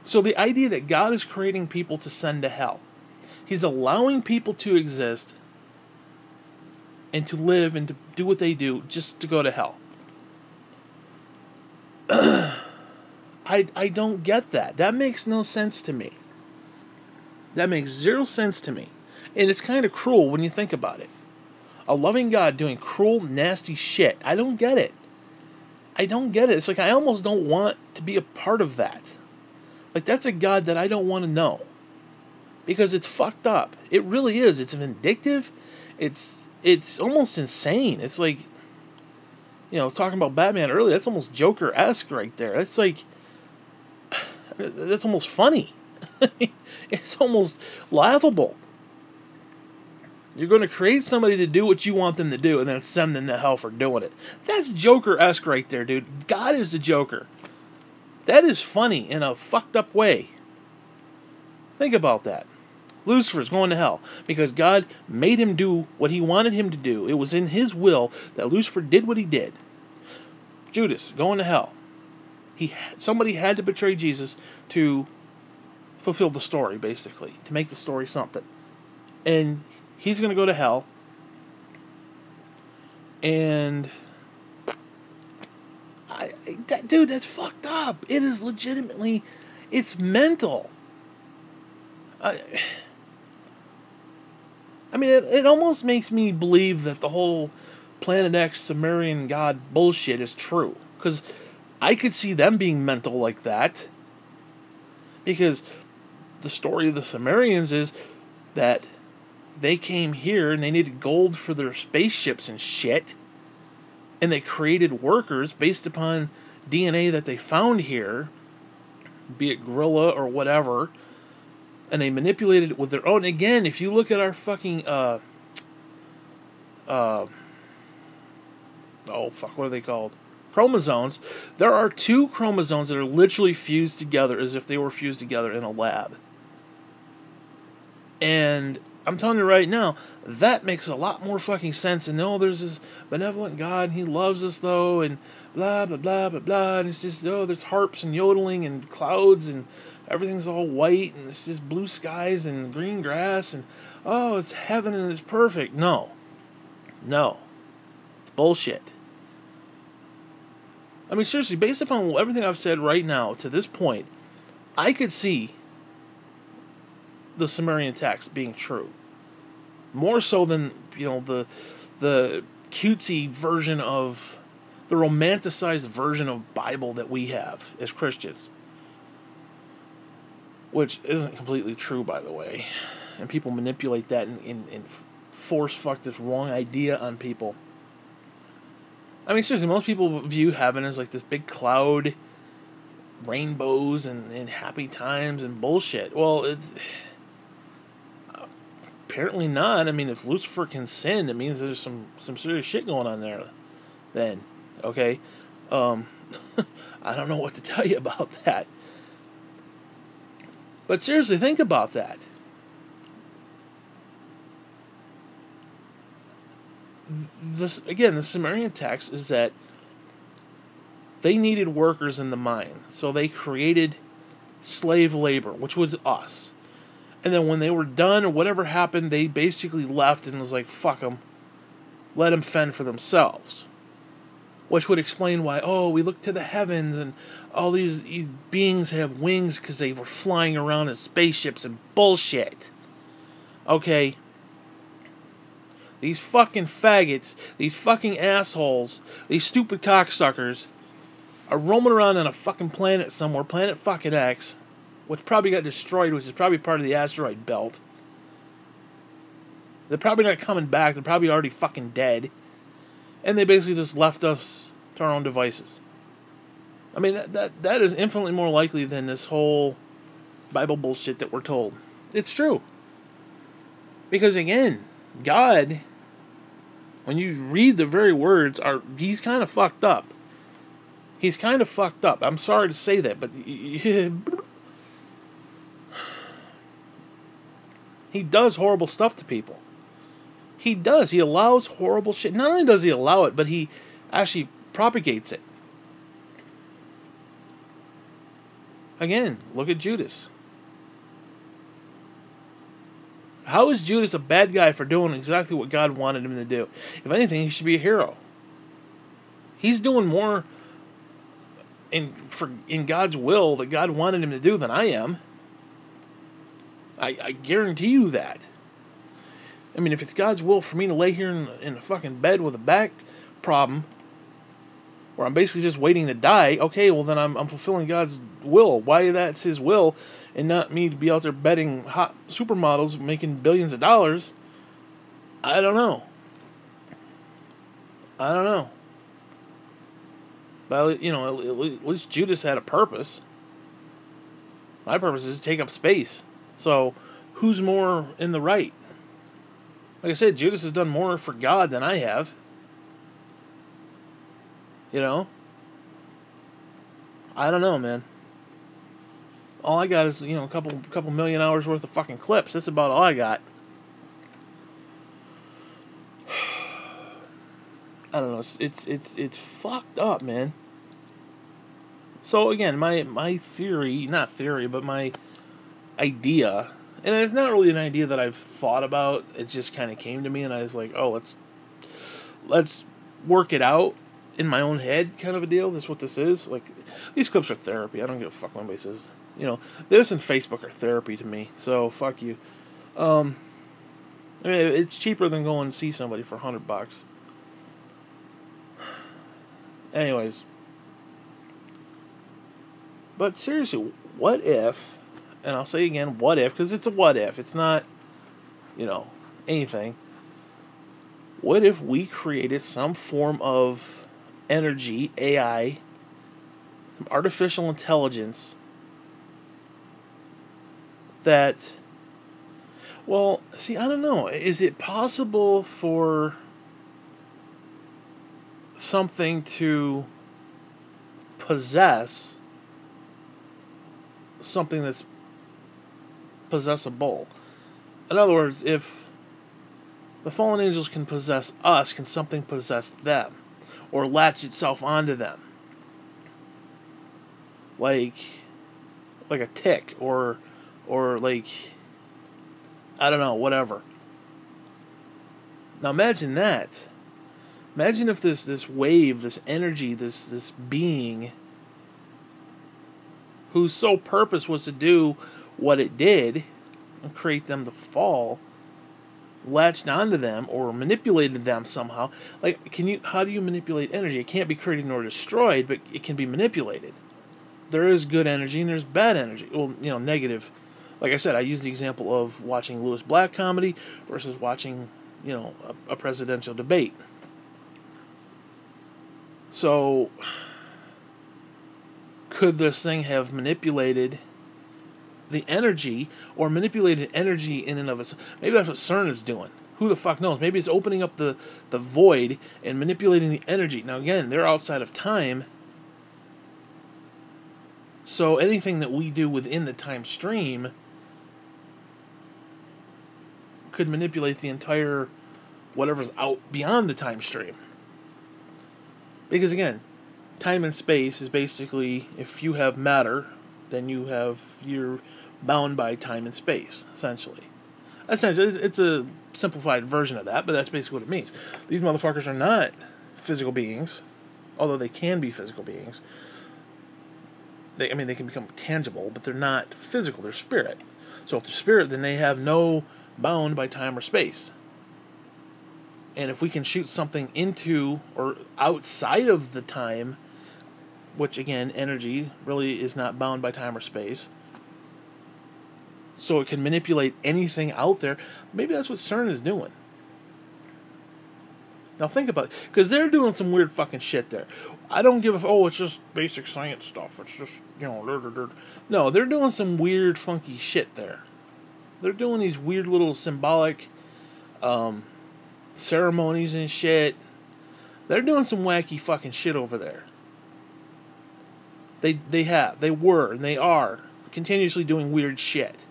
So the idea that God is creating people to send to hell, He's allowing people to exist and to live and to do what they do just to go to hell. I don't get that. That makes no sense to me. That makes zero sense to me. And it's kind of cruel when you think about it. A loving God doing cruel, nasty shit. I don't get it. I don't get it. It's like I almost don't want to be a part of that. Like, that's a God that I don't want to know. Because it's fucked up. It really is. It's vindictive. It's almost insane. It's like, you know, talking about Batman earlier, that's almost Joker-esque right there. That's like, that's almost funny. It's almost laughable. You're going to create somebody to do what you want them to do and then send them to hell for doing it. That's Joker-esque right there, dude. God is the Joker. That is funny in a fucked up way. Think about that. Lucifer's going to hell because God made him do what he wanted him to do. It was in his will that Lucifer did what he did. Judas going to hell. Somebody had to betray Jesus to fulfill the story, basically, to make the story something. And he's going to go to hell. And dude, that's fucked up. It is legitimately, it's mental. I mean, it almost makes me believe that the whole Planet X Sumerian god bullshit is true. Because I could see them being mental like that. Because the story of the Sumerians is that they came here and they needed gold for their spaceships and shit. And they created workers based upon DNA that they found here, be it gorilla or whatever. And they manipulated it with their own. Again, if you look at our fucking, oh fuck, what are they called? Chromosomes. There are 2 chromosomes that are literally fused together as if they were fused together in a lab. And I'm telling you right now, that makes a lot more fucking sense. And no, there's this benevolent God, and he loves us though, and blah, blah, blah, blah, blah. And it's just, oh, there's harps and yodeling and clouds and everything's all white and it's just blue skies and green grass and oh, it's heaven and it's perfect. No. It's bullshit. I mean, seriously, based upon everything I've said right now to this point, I could see the Sumerian text being true. More so than, you know, the cutesy version of, the romanticized version of Bible that we have as Christians. Which isn't completely true, by the way. And people manipulate that and force fuck this wrong idea on people. I mean, seriously, most people view heaven as like this big cloud, rainbows and happy times and bullshit. Well, it's apparently not. I mean, if Lucifer can sin, it means there's some serious shit going on there then. Okay? I don't know what to tell you about that. But seriously, think about that. The Sumerian text is that they needed workers in the mine. So they created slave labor, which was us. And then when they were done or whatever happened, they basically left and was like, fuck them. Let them fend for themselves. Which would explain why, oh, we look to the heavens and all these beings have wings because they were flying around in spaceships and bullshit. Okay? These fucking faggots, these fucking assholes, these stupid cocksuckers are roaming around on a fucking planet somewhere, planet fucking X, which probably got destroyed, which is probably part of the asteroid belt. They're probably not coming back, they're probably already fucking dead. And they basically just left us to our own devices. I mean, that is infinitely more likely than this whole Bible bullshit that we're told. It's true. Because again, God, when you read the very words, he's kind of fucked up. He's kind of fucked up. I'm sorry to say that, but he does horrible stuff to people. He does. He allows horrible shit. Not only does he allow it, but he actually propagates it. Again, look at Judas. How is Judas a bad guy for doing exactly what God wanted him to do? If anything, he should be a hero. He's doing more in God's will that God wanted him to do than I am. I guarantee you that. I mean, if it's God's will for me to lay here in a fucking bed with a back problem, where I'm basically just waiting to die, okay, well then I'm fulfilling God's will. Why that's His will, and not me to be out there betting hot supermodels making billions of dollars, I don't know. But, you know, at least Judas had a purpose. My purpose is to take up space. So, who's more in the right? Like I said, Judas has done more for God than I have. You know? I don't know, man. All I got is, you know, a couple million hours worth of fucking clips. That's about all I got. I don't know. It's fucked up, man. So again, my theory, not theory, but my idea, and it's not really an idea that I've thought about. It just kind of came to me, and I was like, oh, let's work it out in my own head, kind of a deal. That's what this is. Like, these clips are therapy. I don't give a fuck what anybody says. You know, this and Facebook are therapy to me. So fuck you. I mean, it's cheaper than going to see somebody for $100. Anyways, but seriously, what if? And I'll say again, what if? Because it's a what if. It's not, you know, anything. What if we created some form of energy, AI, some artificial intelligence that, well, see, I don't know. Is it possible for something to possess something that's possessable? In other words, if the fallen angels can possess us, can something possess them? Or latch itself onto them? Like a tick, or like, I don't know, whatever. Now imagine that. Imagine if this wave, this energy, this being, whose sole purpose was to do what it did and create them to fall, latched onto them or manipulated them somehow. Like, how do you manipulate energy? It can't be created nor destroyed, but it can be manipulated. There is good energy and there's bad energy. Well, you know, negative. Like I said, I use the example of watching Lewis Black comedy versus watching, you know, a presidential debate. So, could this thing have manipulated the energy, or manipulated energy in and of itself? Maybe that's what CERN is doing. Who the fuck knows? Maybe it's opening up the void and manipulating the energy. Now again, they're outside of time. So anything that we do within the time stream could manipulate the entire whatever's out beyond the time stream. Because again, time and space is basically, if you have matter, then you're bound by time and space, essentially. It's a simplified version of that, but that's basically what it means. These motherfuckers are not physical beings, although they can be physical beings. They can become tangible, but they're not physical, they're spirit. So if they're spirit, then they have no bound by time or space. And if we can shoot something into or outside of the time, which again, energy really is not bound by time or space, so it can manipulate anything out there, maybe that's what CERN is doing. Now think about it, because they're doing some weird fucking shit there. I don't give a it's just basic science stuff. It's just, you know, no, they're doing some weird, funky shit there. They're doing these weird little symbolic ceremonies and shit. They're doing some wacky fucking shit over there. They were, and they are continuously doing weird shit.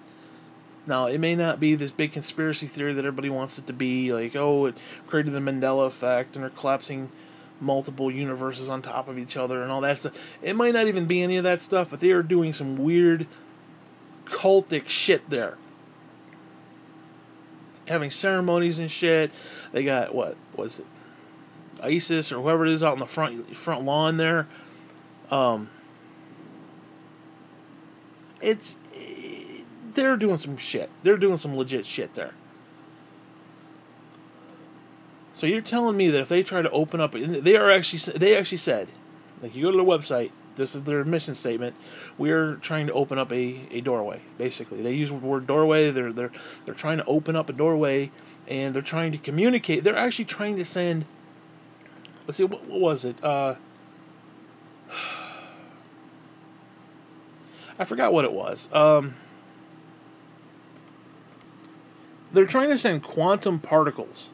Now, it may not be this big conspiracy theory that everybody wants it to be, like, it created the Mandela effect, and they're collapsing multiple universes on top of each other and all that stuff. It might not even be any of that stuff, but they are doing some weird cultic shit there. Having ceremonies and shit. They got, what was it? ISIS or whoever it is out in the front lawn there. They're doing some shit. They're doing some legit shit there. So you're telling me that if they try to open up, they actually said, like, you go to their website, this is their mission statement. We're trying to open up a doorway. Basically, they use the word doorway. They're trying to open up a doorway, and they're trying to communicate. They're actually trying to send. Let's see, what was it? I forgot what it was. They're trying to send quantum particles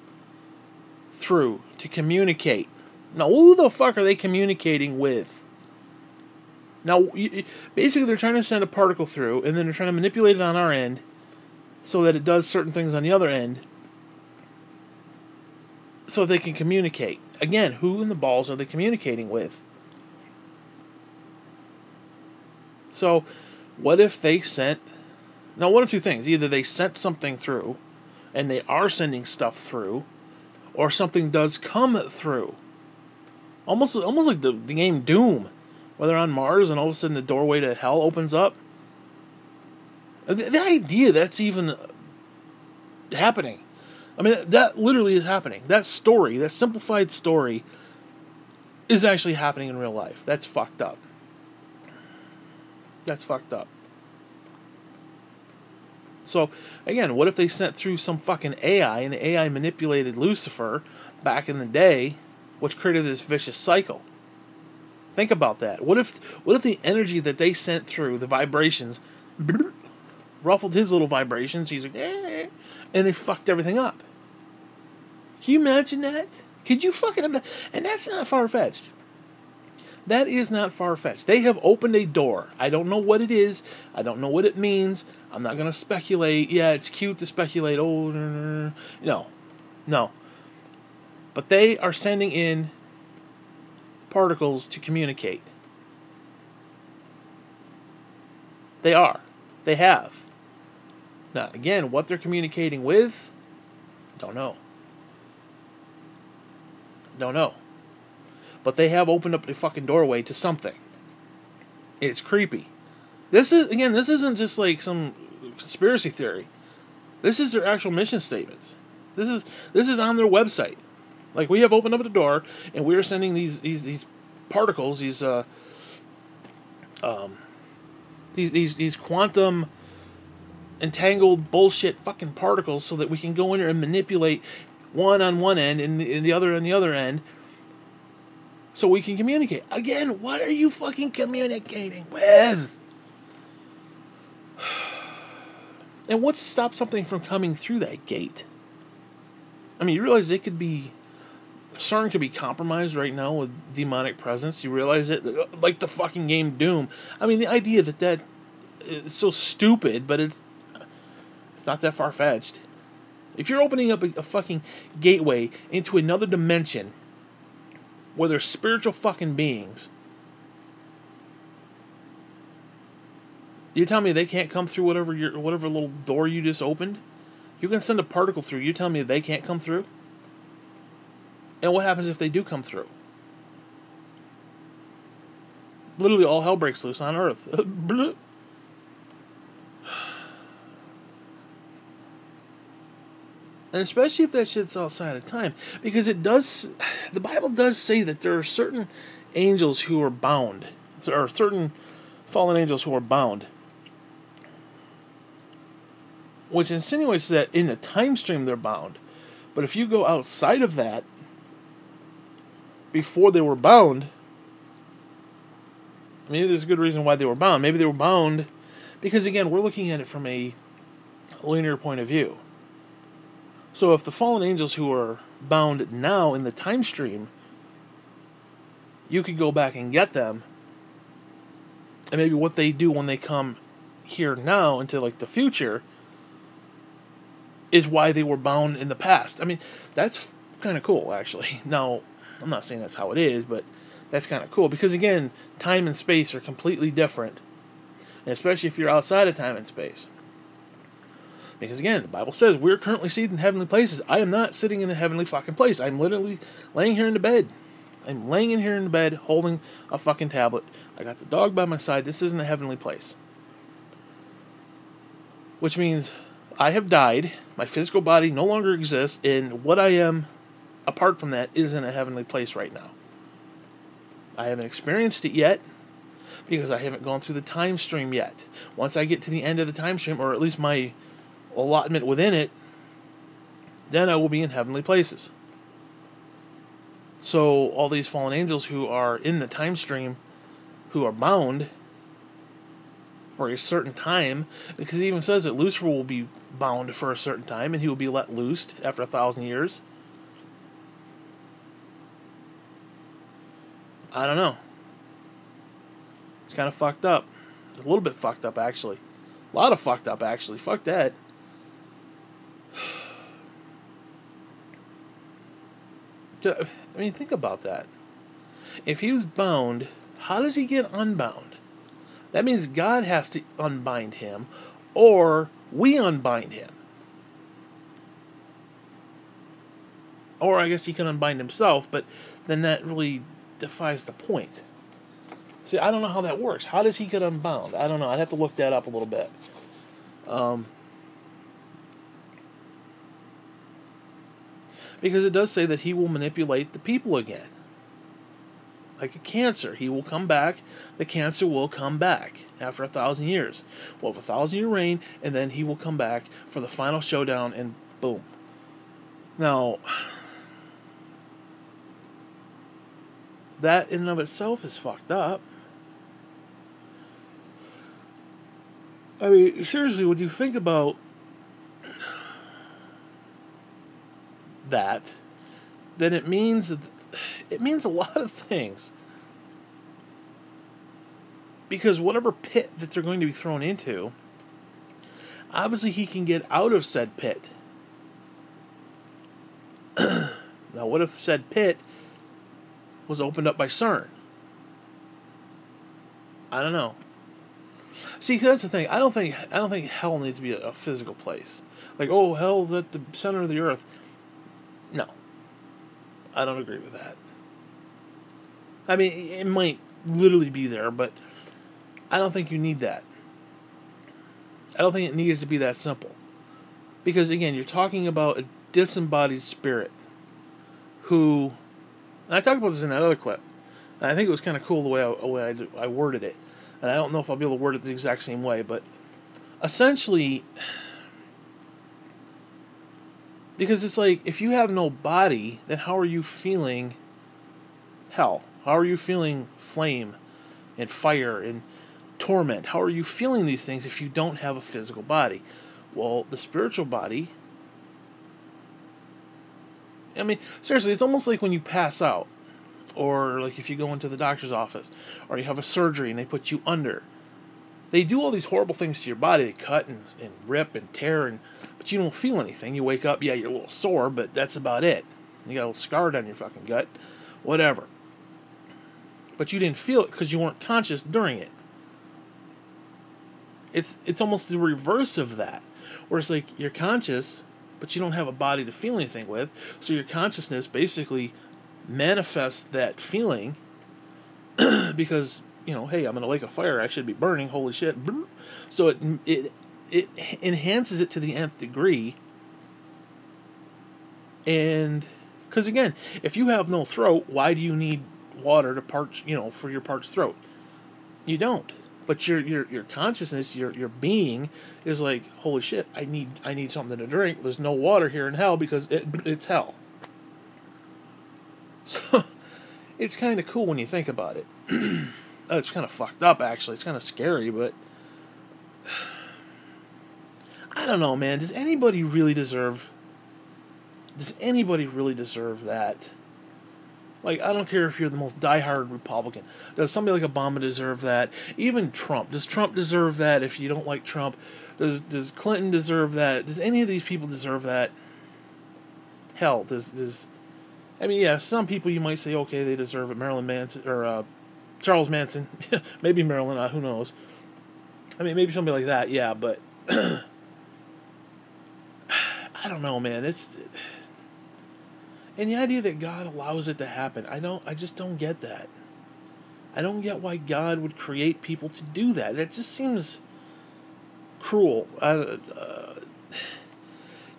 through to communicate. Now, who the fuck are they communicating with? Now, basically, they're trying to send a particle through, and then they're trying to manipulate it on our end so that it does certain things on the other end so they can communicate. Again, who in the balls are they communicating with? So, what if they sent... Now, one of two things. Either they sent something through, and they are sending stuff through, or something does come through. Almost like the game Doom, where they're on Mars and all of a sudden the doorway to hell opens up. The idea that's even happening. I mean, that literally is happening. That story, that simplified story, is actually happening in real life. That's fucked up. That's fucked up. So, again, what if they sent through some fucking AI, and the AI manipulated Lucifer back in the day, which created this vicious cycle? Think about that. What if the energy that they sent through, the vibrations, ruffled his little vibrations, he's like, eh, and they fucked everything up? Can you imagine that? Could you fucking imagine? And that's not far-fetched. That is not far-fetched. They have opened a door. I don't know what it is. I don't know what it means. I'm not going to speculate. Yeah, it's cute to speculate. Oh, no. But they are sending in particles to communicate. They are. They have. Now, again, what they're communicating with, don't know. Don't know. But they have opened up the fucking doorway to something. It's creepy. This isn't just like some conspiracy theory. This is their actual mission statements. This is on their website. Like, we have opened up the door, and we are sending these particles, these quantum entangled bullshit fucking particles, so that we can go in there and manipulate one on one end and the other on the other end, so we can communicate. Again, what are you fucking communicating with? And what's to stop something from coming through that gate? I mean, you realize CERN could be compromised right now with demonic presence. You realize it? Like the fucking game Doom. I mean, the idea that is so stupid, but it's not that far-fetched. If you're opening up a fucking gateway into another dimension where there's spiritual fucking beings, you tell me they can't come through whatever little door you just opened? You can send a particle through. You tell me they can't come through? And what happens if they do come through? Literally all hell breaks loose on Earth. And especially if that shit's outside of time. Because the Bible does say that there are certain angels who are bound. There are certain fallen angels who are bound. Which insinuates that in the time stream they're bound. But if you go outside of that, before they were bound, maybe there's a good reason why they were bound. Maybe they were bound because, again, we're looking at it from a linear point of view. So if the fallen angels who are bound now in the time stream, you could go back and get them, and maybe what they do when they come here now into like the future is why they were bound in the past. I mean, that's kind of cool, actually. Now, I'm not saying that's how it is, but that's kind of cool. Because, again, time and space are completely different. And especially if you're outside of time and space. Because, again, the Bible says we're currently seated in heavenly places. I am not sitting in a heavenly fucking place. I'm literally laying here in the bed. I'm laying in here in the bed holding a fucking tablet. I got the dog by my side. This isn't a heavenly place. Which means I have died. My physical body no longer exists. And what I am, apart from that, is in a heavenly place right now. I haven't experienced it yet. Because I haven't gone through the time stream yet. Once I get to the end of the time stream, or at least my allotment within it, then I will be in heavenly places. So all these fallen angels who are in the time stream, who are bound for a certain time, because it even says that Lucifer will be bound for a certain time, and he will be let loose after 1,000 years. I don't know. It's kind of fucked up. A little bit fucked up, actually. A lot of fucked up, actually. Fuck that. I mean, think about that. If he was bound, how does he get unbound? That means God has to unbind him, or we unbind him. Or I guess he can unbind himself, but then that really defies the point. See, I don't know how that works. How does he get unbound? I don't know. I'd have to look that up a little bit. Because it does say that he will manipulate the people again. Like a cancer. He will come back. The cancer will come back after 1,000 years. We'll have a 1,000-year reign, and then he will come back for the final showdown, and boom. Now, that in and of itself is fucked up. I mean, seriously, when you think about that, then it means a lot of things. Because whatever pit that they're going to be thrown into, obviously he can get out of said pit. Now, what if said pit was opened up by CERN? I don't know. See, that's the thing. I don't think hell needs to be a physical place. Like, oh, hell's at the center of the earth. No. I don't agree with that. I mean, it might literally be there, but I don't think you need that. I don't think it needs to be that simple. Because, again, you're talking about a disembodied spirit who... And I talked about this in that other clip. And I think it was kind of cool the way I worded it. And I don't know if I'll be able to word it the exact same way, but essentially, because it's like, if you have no body, then how are you feeling hell? How are you feeling flame and fire and torment? How are you feeling these things if you don't have a physical body? Well, the spiritual body, I mean, seriously, it's almost like when you pass out. Or like if you go into the doctor's office, or you have a surgery and they put you under. They do all these horrible things to your body. They cut and rip and tear, but you don't feel anything. You wake up, yeah, you're a little sore, but that's about it. You got a little scar down your fucking gut, whatever. But you didn't feel it because you weren't conscious during it. It's almost the reverse of that, where it's like you're conscious, but you don't have a body to feel anything with. So your consciousness basically manifest that feeling because, you know, hey, I'm in a lake of fire, I should be burning, holy shit. So it enhances it to the nth degree. And because, again, if you have no throat, why do you need water to parch, you know, for your parched throat? You don't. But your consciousness, your being is like, holy shit, I need something to drink. There's no water here in hell because it's hell. So, it's kind of cool when you think about it. It's kind of fucked up, actually. It's kind of scary, but... I don't know, man. Does anybody really deserve that? Like, I don't care if you're the most diehard Republican. Does somebody like Obama deserve that? Even Trump. Does Trump deserve that if you don't like Trump? Does Clinton deserve that? Does any of these people deserve that? Hell, does I mean, yeah, some people you might say, okay, they deserve it. Marilyn Manson, or Charles Manson. Maybe Marilyn, who knows. I mean, maybe somebody like that, yeah, but... I don't know, man. And the idea that God allows it to happen, I just don't get that. I don't get why God would create people to do that. That just seems cruel.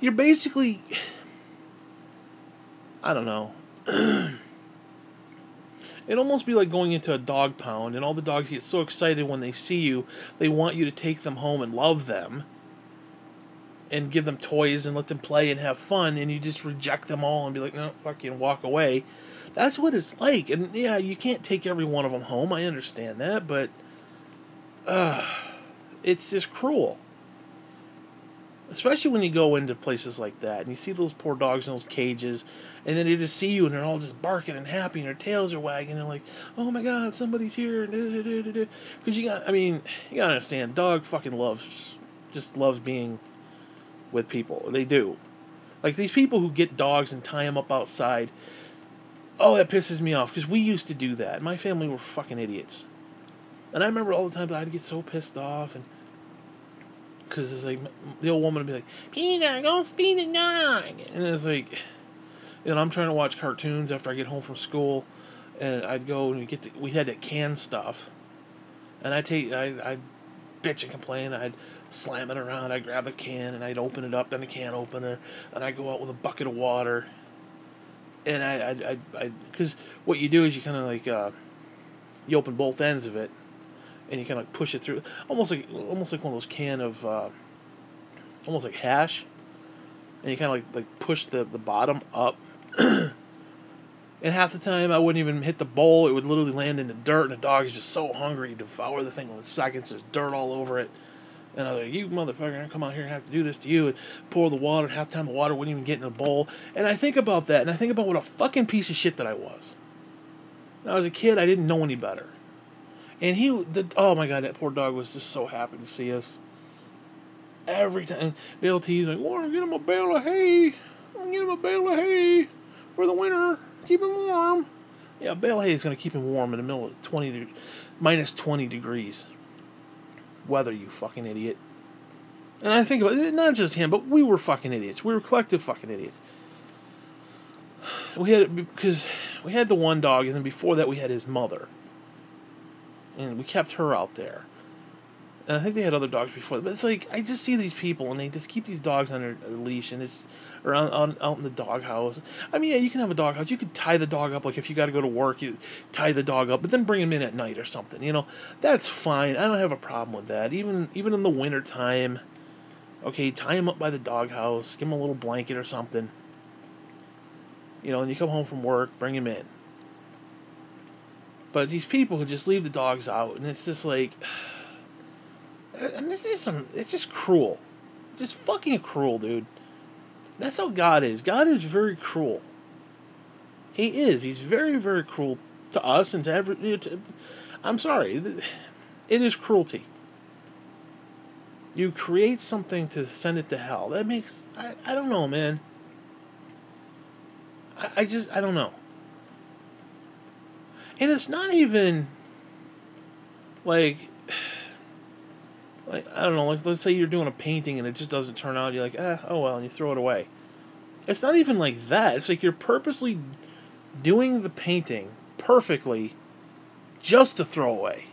You're basically... I don't know. It'd almost be like going into a dog pound, and all the dogs get so excited when they see you, they want you to take them home and love them, and give them toys and let them play and have fun, and you just reject them all and be like, no, fuck you, and walk away. That's what it's like. And yeah, you can't take every one of them home, I understand that, but it's just cruel. Especially when you go into places like that and you see those poor dogs in those cages, and then they just see you and they're all just barking and happy and their tails are wagging and they're like, oh my god, somebody's here. Because you gotta understand, dog fucking loves being with people. They do. Like these people who get dogs and tie them up outside, oh, that pisses me off, because we used to do that. My family were fucking idiots. And I remember all the times I'd get so pissed off, and because it's like, the old woman would be like, Peter, go feed the dog. And it's like, I'm trying to watch cartoons after I get home from school, and I'd go and we had that canned stuff, and I'd bitch and complain, I'd slam it around, I'd grab the can, and I'd open it up, then the can opener, and I'd go out with a bucket of water, and because what you do is you kind of like, you open both ends of it, and you kind of like push it through, almost like one of those can of, almost like hash, and you kind of like push the bottom up, and half the time I wouldn't even hit the bowl, it would literally land in the dirt, and the dog is just so hungry to devour the thing in seconds, there's dirt all over it, and I was like, you motherfucker, I come out here and have to do this to you, and pour the water, and half the time the water wouldn't even get in the bowl, and I think about that, and I think about what a fucking piece of shit that I was. When I was a kid, I didn't know any better. And oh my god, that poor dog was just so happy to see us. Every time, BLT's like, Warren, get him a bale of hay. Get him a bale of hay for the winter. Keep him warm. Yeah, a bale of hay is going to keep him warm in the middle of minus 20 degrees. Weather, you fucking idiot. And I think about it, not just him, but we were fucking idiots. We were collective fucking idiots. Because we had the one dog, and then before that we had his mother. And we kept her out there. And I think they had other dogs before. But it's like, I just see these people, and they just keep these dogs under a leash, and it's out in the doghouse. I mean, yeah, you can have a doghouse. You could tie the dog up, like if you got to go to work, you tie the dog up, but then bring him in at night or something. That's fine. I don't have a problem with that. Even in the winter time, okay, tie him up by the doghouse, give him a little blanket or something. And you come home from work, bring him in. But these people who just leave the dogs out, and it's just like, and it's just cruel. Just fucking cruel, dude. That's how God is. God is very cruel. He is. He's very, very cruel to us and to I'm sorry. It is cruelty. You create something to send it to hell. That makes, I don't know, man. I don't know. And it's not even like I don't know, like let's say you're doing a painting and it just doesn't turn out, you're like, oh well, and you throw it away. It's not even like that. It's like you're purposely doing the painting perfectly just to throw away.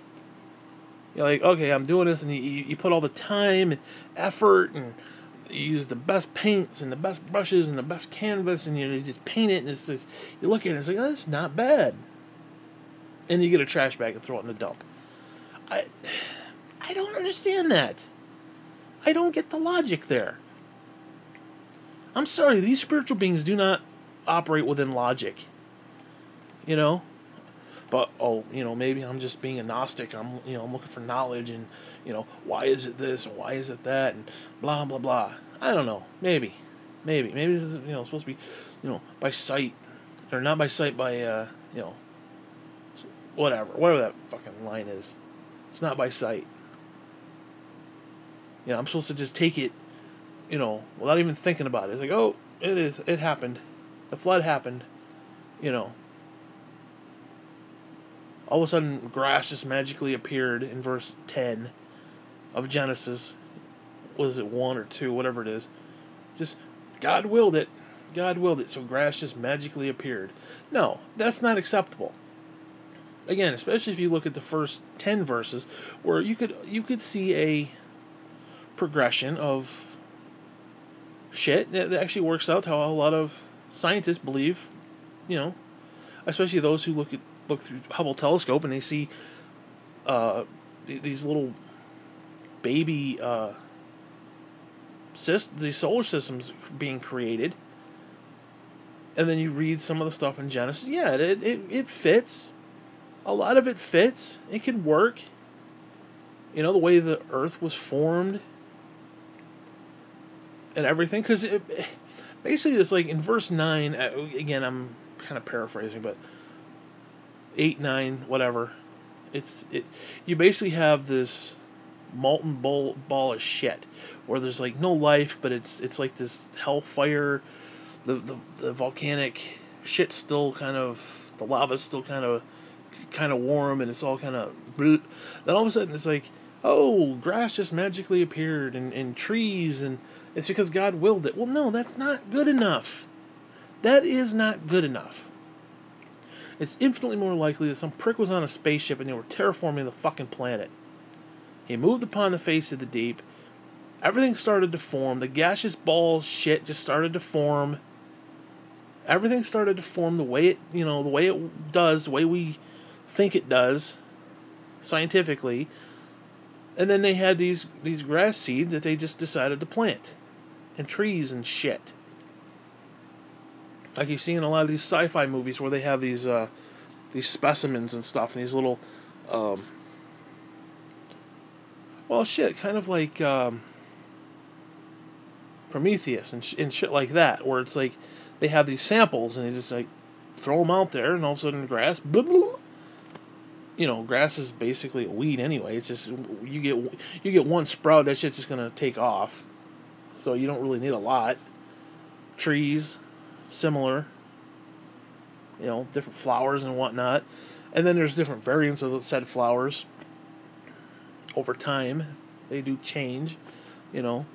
You're like, okay, I'm doing this, and you put all the time and effort, and you use the best paints and the best brushes and the best canvas, and you just paint it, and it's just, you look at it and it's like, oh, that's not bad. And you get a trash bag and throw it in the dump. I don't understand that. I don't get the logic there. I'm sorry, these spiritual beings do not operate within logic. But, maybe I'm just being a Gnostic. I'm looking for knowledge, and, why is it this, and why is it that, and blah, blah, blah. I don't know. Maybe this is, supposed to be, by sight, or not by sight, by, whatever that fucking line is. It's not by sight. I'm supposed to just take it, without even thinking about it. It's like, oh, it happened. The flood happened. You know, all of a sudden grass just magically appeared in verse 10 of Genesis. Was it 1 or 2, whatever it is? Just, God willed it. God willed it, so grass just magically appeared. No, that's not acceptable. Again, especially if you look at the first 10 verses, where you could see a progression of shit that actually works out how a lot of scientists believe, you know, especially those who look through Hubble telescope and they see these little baby these solar systems being created, and then you read some of the stuff in Genesis. Yeah, it fits. A lot of it fits. It can work. You know, the way the Earth was formed and everything. Because basically it's like in verse 9, again, I'm kind of paraphrasing, but 8, 9, whatever. You basically have this molten ball of shit where there's like no life, but it's like this hellfire. The volcanic shit's still kind of, the lava's still kind of warm, and it's all kind of then all of a sudden it's like, oh, grass just magically appeared and trees, and it's because God willed it. Well, no, that's not good enough. That is not good enough. It's infinitely more likely that some prick was on a spaceship and they were terraforming the fucking planet. He moved upon the face of the deep. Everything started to form. The gaseous ball shit just started to form. Everything started to form the way it does, the way we think it does, scientifically. And then they had these grass seeds that they just decided to plant, and trees and shit. Like you see in a lot of these sci-fi movies where they have these specimens and stuff, and these little, well, shit, kind of like Prometheus and shit like that, where it's like they have these samples and they just like throw them out there, and all of a sudden the grass, blah, blah, blah. You know, grass is basically a weed anyway. It's just you get one sprout, that shit's just gonna take off. So you don't really need a lot. Trees, similar. You know, different flowers and whatnot, and then there's different variants of the said flowers. Over time, they do change. You know,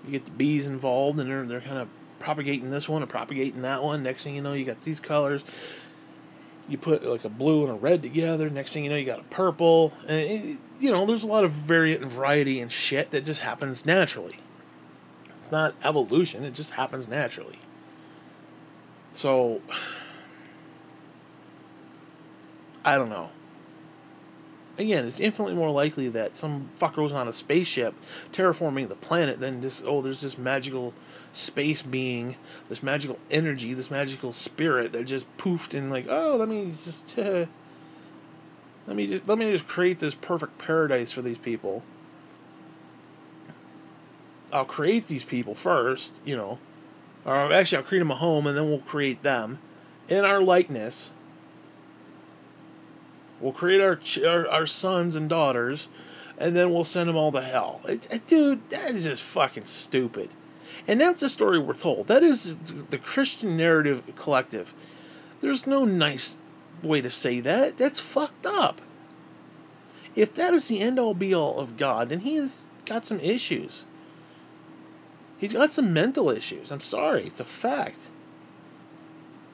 you get the bees involved, and they're kind of propagating this one and propagating that one. Next thing you know, you got these colors. You put like a blue and a red together. Next thing you know, you got a purple. And you know, there's a lot of variant and variety and shit that just happens naturally. It's not evolution. It just happens naturally. So, I don't know. Again, it's infinitely more likely that some fucker was on a spaceship terraforming the planet than this, oh, there's this magical space being, this magical energy, this magical spirit that just poofed and like, oh, let me just create this perfect paradise for these people. I'll create these people first, you know, or actually I'll create them a home, and then we'll create them in our likeness. We'll create our sons and daughters, and then we'll send them all to hell. Dude, that is just fucking stupid. And that's the story we're told. That is the Christian narrative collective. There's no nice way to say that. That's fucked up. If that is the end-all be-all of God, then he has got some issues. He's got some mental issues. I'm sorry. It's a fact.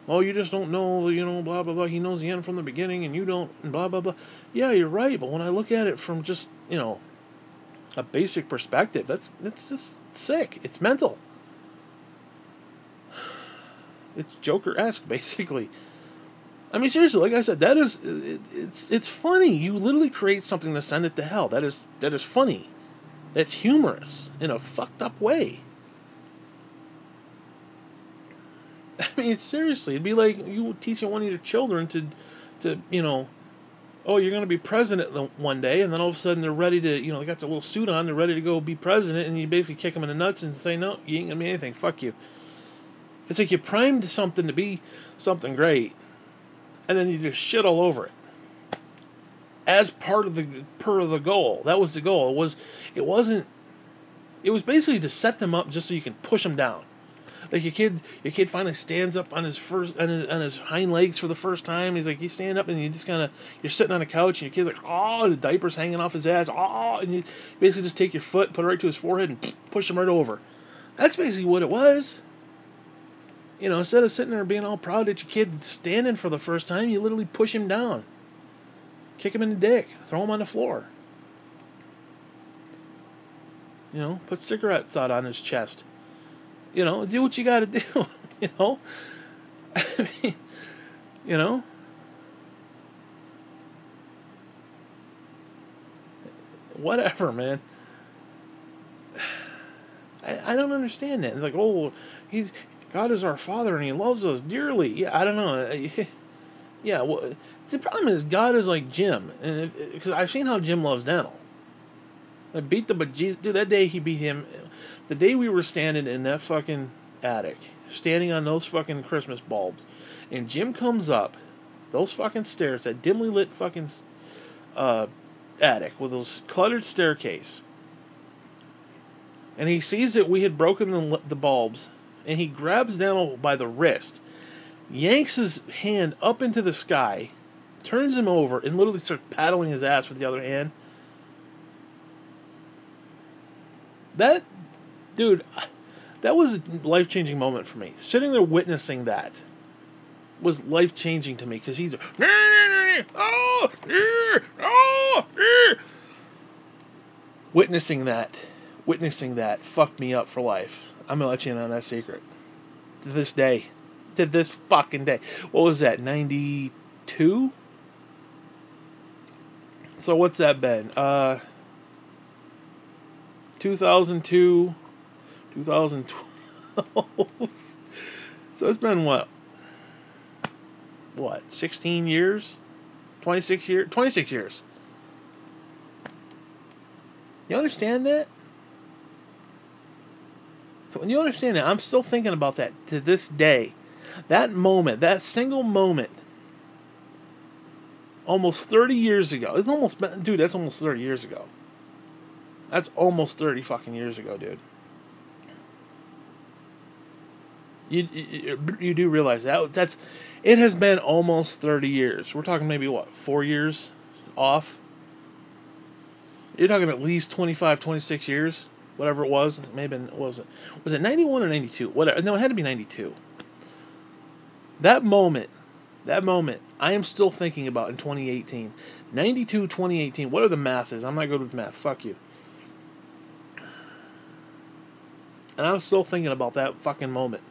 Oh, you just don't know, you know, blah, blah, blah. He knows the end from the beginning, and you don't, and blah, blah, blah. Yeah, you're right, but when I look at it from just, you know, a basic perspective, that's just sick. It's mental. It's Joker-esque, basically. I mean, seriously, like I said, that is, it's funny. You literally create something to send it to hell. That is funny. That's humorous in a fucked up way. I mean, seriously, it'd be like you teaching one of your children to you know, oh, you're going to be president one day, and then all of a sudden they're ready to, you know, they got their little suit on, they're ready to go be president, and you basically kick them in the nuts and say, no, you ain't going to be anything, fuck you. It's like you primed something to be something great, and then you just shit all over it. As part of the goal. That was the goal. It was basically to set them up just so you can push them down. Like your kid finally stands up on his hind legs for the first time. He's like, you stand up and you just kind of, you're sitting on a couch and your kid's like, oh, the diaper's hanging off his ass, oh, and you basically just take your foot, put it right to his forehead, and push him right over. That's basically what it was. You know, instead of sitting there being all proud that your kid's standing for the first time, you literally push him down, kick him in the dick, throw him on the floor. You know, put cigarettes out on his chest. You know, do what you got to do. You know, I mean, you know, whatever, man. I don't understand that. It's like, oh, God is our Father and He loves us dearly. Yeah, I don't know. Yeah, well, the problem is God is like Jim, and because I've seen how Jim loves dental. I beat the bejesus, dude. That day he beat him. The day we were standing in that fucking attic, standing on those fucking Christmas bulbs, and Jim comes up those fucking stairs, that dimly lit fucking attic with those cluttered staircase, and he sees that we had broken the bulbs, and he grabs Daniel by the wrist, yanks his hand up into the sky, turns him over, and literally starts paddling his ass with the other hand. That, dude, that was a life-changing moment for me. Sitting there witnessing that was life-changing to me, because he's witnessing that fucked me up for life. I'm gonna let you in on that secret. To this day. To this fucking day. What was that, 92? So what's that been? 2002, 2012. So it's been what? 16 years? 26 years? 26 years. You understand that? So when you understand that, I'm still thinking about that to this day. That moment, that single moment, almost 30 years ago. It's almost, dude, that's almost 30 years ago. That's almost 30 fucking years ago, dude. You do realize that it has been almost 30 years. We're talking maybe what, 4 years off? You're talking at least 25, 26 years, whatever it was. Maybe was it 91 or 92? Whatever. No, it had to be 92. That moment, I am still thinking about in 2018. 92, 2018. Whatever the math is, I'm not good with math. Fuck you. And I'm still thinking about that fucking moment.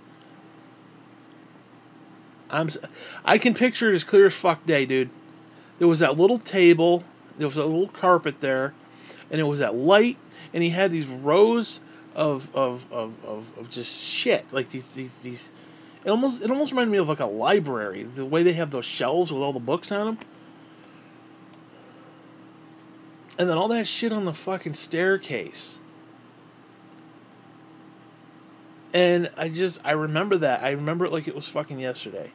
I can picture it as clear as fuck day, dude. There was that little table, there was a little carpet there, and it was that light, and he had these rows of just shit, like these. It almost reminded me of like a library. The way they have those shelves with all the books on them, and then all that shit on the fucking staircase. And I remember that. I remember it like it was fucking yesterday.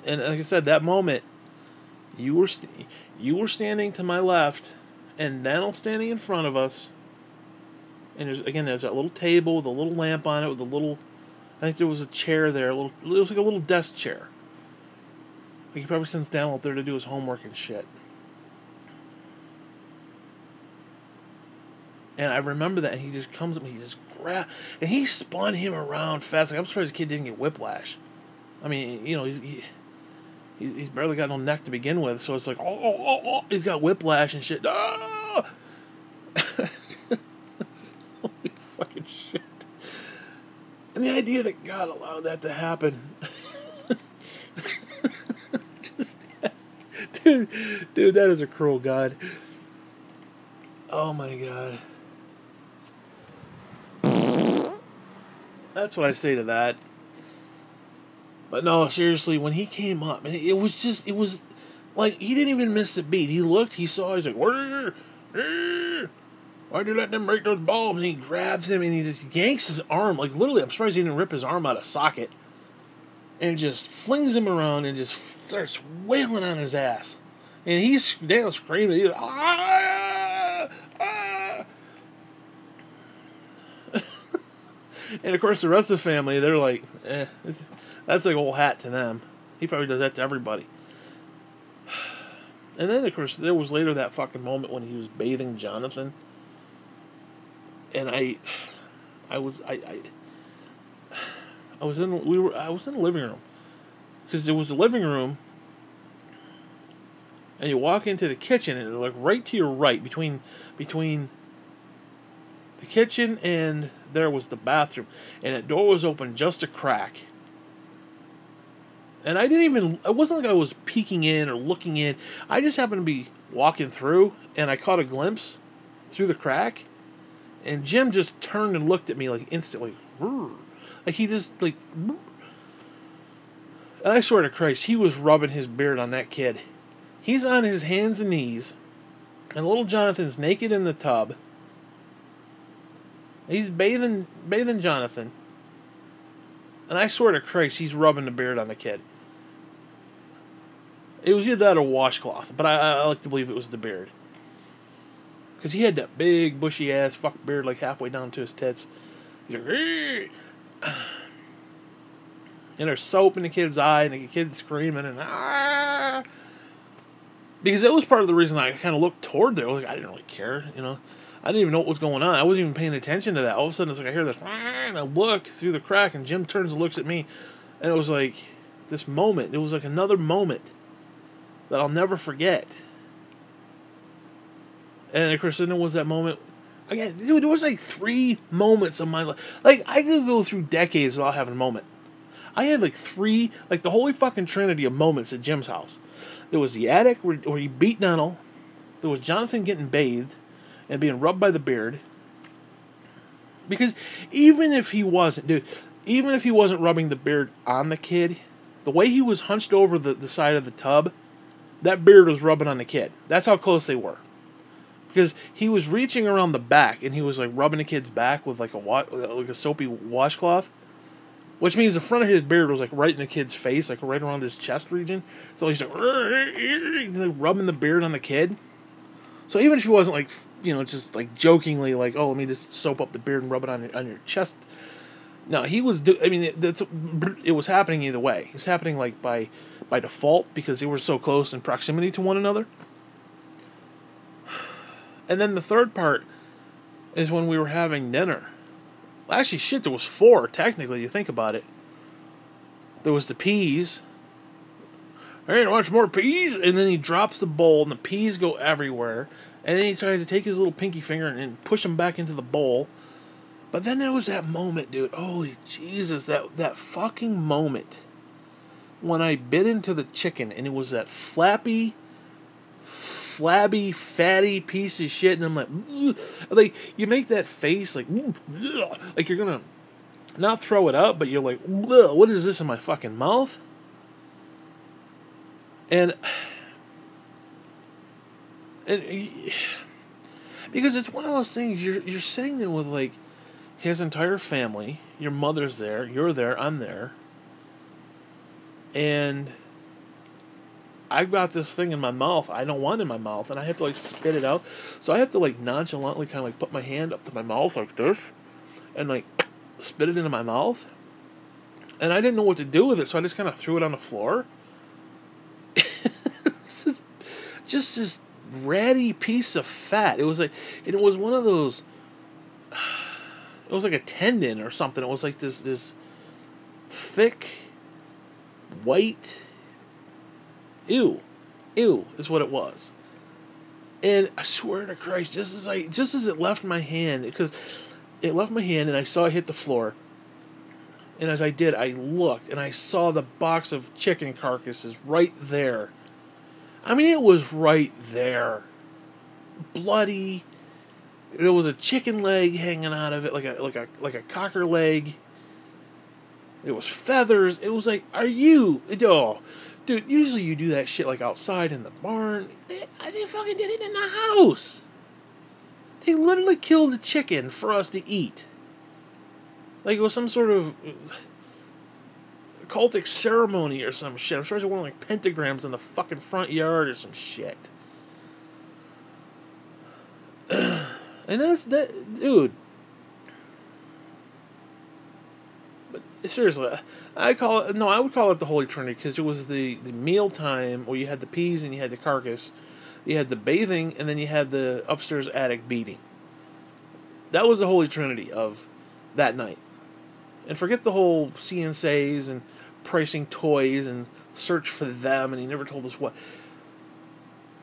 And like I said, that moment, you were standing to my left, and Daniel standing in front of us. And there's that little table with a little lamp on it, with a little, I think there was a chair there. It was like a little desk chair. Like he probably sends Daniel up there to do his homework and shit. And I remember that, and he just comes up and he just grabs, and he spun him around fast. Like, I'm surprised the kid didn't get whiplash. I mean, you know, he's barely got no neck to begin with, so it's like, oh, he's got whiplash and shit. Oh! Holy fucking shit. And the idea that God allowed that to happen. Dude, that is a cruel God. Oh my God. That's what I say to that. But no, seriously, when he came up, it was like he didn't even miss a beat. He looked, he saw, he's like, why'd you let them break those bulbs? And he grabs him and he just yanks his arm, like literally, I'm surprised he didn't rip his arm out of socket. And just flings him around and just starts wailing on his ass. And he's down screaming, he's like, ah! Ah! And of course, the rest of the family, they're like, that's like old hat to them. He probably does that to everybody. And then, of course, there was later that fucking moment when he was bathing Jonathan. And I was in the living room. Because there was a living room, and you walk into the kitchen, and like right to your right, between the kitchen and there was the bathroom, and the door was open just a crack. And it wasn't like I was peeking in or looking in. I just happened to be walking through, and I caught a glimpse through the crack, and Jim just turned and looked at me like instantly. Like he just like, and I swear to Christ, he was rubbing his beard on that kid. He's on his hands and knees, and little Jonathan's naked in the tub. He's bathing Jonathan, and I swear to Christ, he's rubbing the beard on the kid. It was either that or washcloth, but I like to believe it was the beard. Because he had that big, bushy-ass fucking beard like halfway down to his tits. He's like, "Rrr." And there's soap in the kid's eye, and the kid's screaming, and ah. Because that was part of the reason I kind of looked toward there. Like, I didn't really care, you know. I didn't even know what was going on. I wasn't even paying attention to that. All of a sudden, it's like I hear this, and I look through the crack, and Jim turns and looks at me, and it was like this moment. It was like another moment that I'll never forget. And of course, then there was that moment. Again, dude, there was like 3 moments of my life. Like, I could go through decades without having a moment. I had like 3, like the holy fucking trinity of moments at Jim's house. There was the attic where he beat Nennel. There was Jonathan getting bathed and being rubbed by the beard. Because even if he wasn't rubbing the beard on the kid, the way he was hunched over the side of the tub, that beard was rubbing on the kid. That's how close they were. Because he was reaching around the back, and he was like rubbing the kid's back with like a soapy washcloth. Which means the front of his beard was like right in the kid's face, like right around his chest region. So he's like rubbing the beard on the kid. So even if he wasn't like, you know, just like jokingly like, oh, let me just soap up the beard and rub it on your chest. No, he was. It was happening either way. It was happening like by default because they were so close in proximity to one another. And then the third part is when we were having dinner. Actually, shit, there was 4, technically, you think about it. There was the peas. Hey, want more peas? And then he drops the bowl, and the peas go everywhere. And then he tries to take his little pinky finger and push them back into the bowl. But then there was that moment, dude. Holy Jesus, that fucking moment. When I bit into the chicken, and it was that flabby, fatty piece of shit, and I'm like, ugh. Like, you make that face, like, ugh. Like you're gonna not throw it up, but you're like, ugh, what is this in my fucking mouth? And because it's one of those things, you're sitting there with like his entire family, your mother's there, you're there, I'm there, and I've got this thing in my mouth I don't want in my mouth, and I have to like spit it out. So I have to like nonchalantly kind of like put my hand up to my mouth like this, and like spit it into my mouth. And I didn't know what to do with it, so I just kind of threw it on the floor. Just this ratty piece of fat. It was like, and it was one of those. It was like a tendon or something. It was like this thick, white. Ew is what it was. And I swear to Christ, just as it left my hand, because it left my hand and I saw it hit the floor. And as I did, I looked and I saw the box of chicken carcasses right there. I mean, it was right there. Bloody. There was a chicken leg hanging out of it, like a cocker leg. It was feathers. It was like, oh. Dude, usually you do that shit like outside in the barn. They fucking did it in the house. They literally killed a chicken for us to eat. Like it was some sort of cultic ceremony or some shit. I'm sure it was one like pentagrams in the fucking front yard or some shit. And that's that, dude. Seriously, I call it, no, I would call it the Holy Trinity, because it was the meal time where you had the peas and you had the carcass, you had the bathing, and then you had the upstairs attic beating. That was the Holy Trinity of that night. And forget the whole CNCs and pricing toys and search for them, and he never told us what.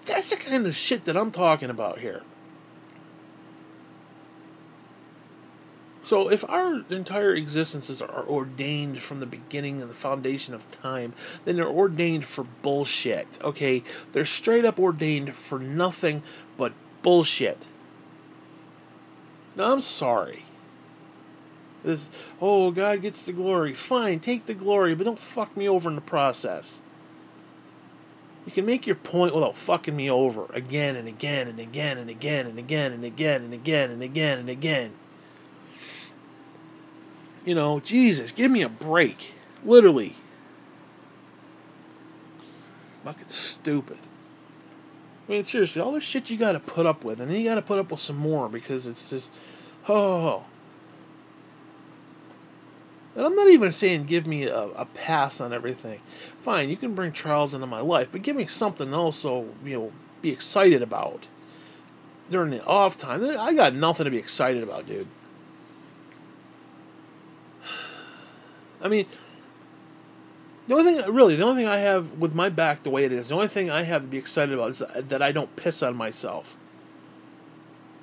That's the kind of shit that I'm talking about here. So if our entire existences are ordained from the beginning and the foundation of time, then they're ordained for bullshit, okay? They're straight up ordained for nothing but bullshit. Now, I'm sorry. This, oh, God gets the glory. Fine, take the glory, but don't fuck me over in the process. You can make your point without fucking me over again and again and again and again and again and again and again and again and again. You know, Jesus, give me a break. Literally. Fucking stupid. I mean, seriously, all this shit you gotta put up with, and then you gotta put up with some more, because it's just, oh. And I'm not even saying give me a pass on everything. Fine, you can bring trials into my life, but give me something else to, be excited about. During the off time, I got nothing to be excited about, dude. I mean, the only thing I have with my back the way it is, the only thing I have to be excited about is that I don't piss on myself.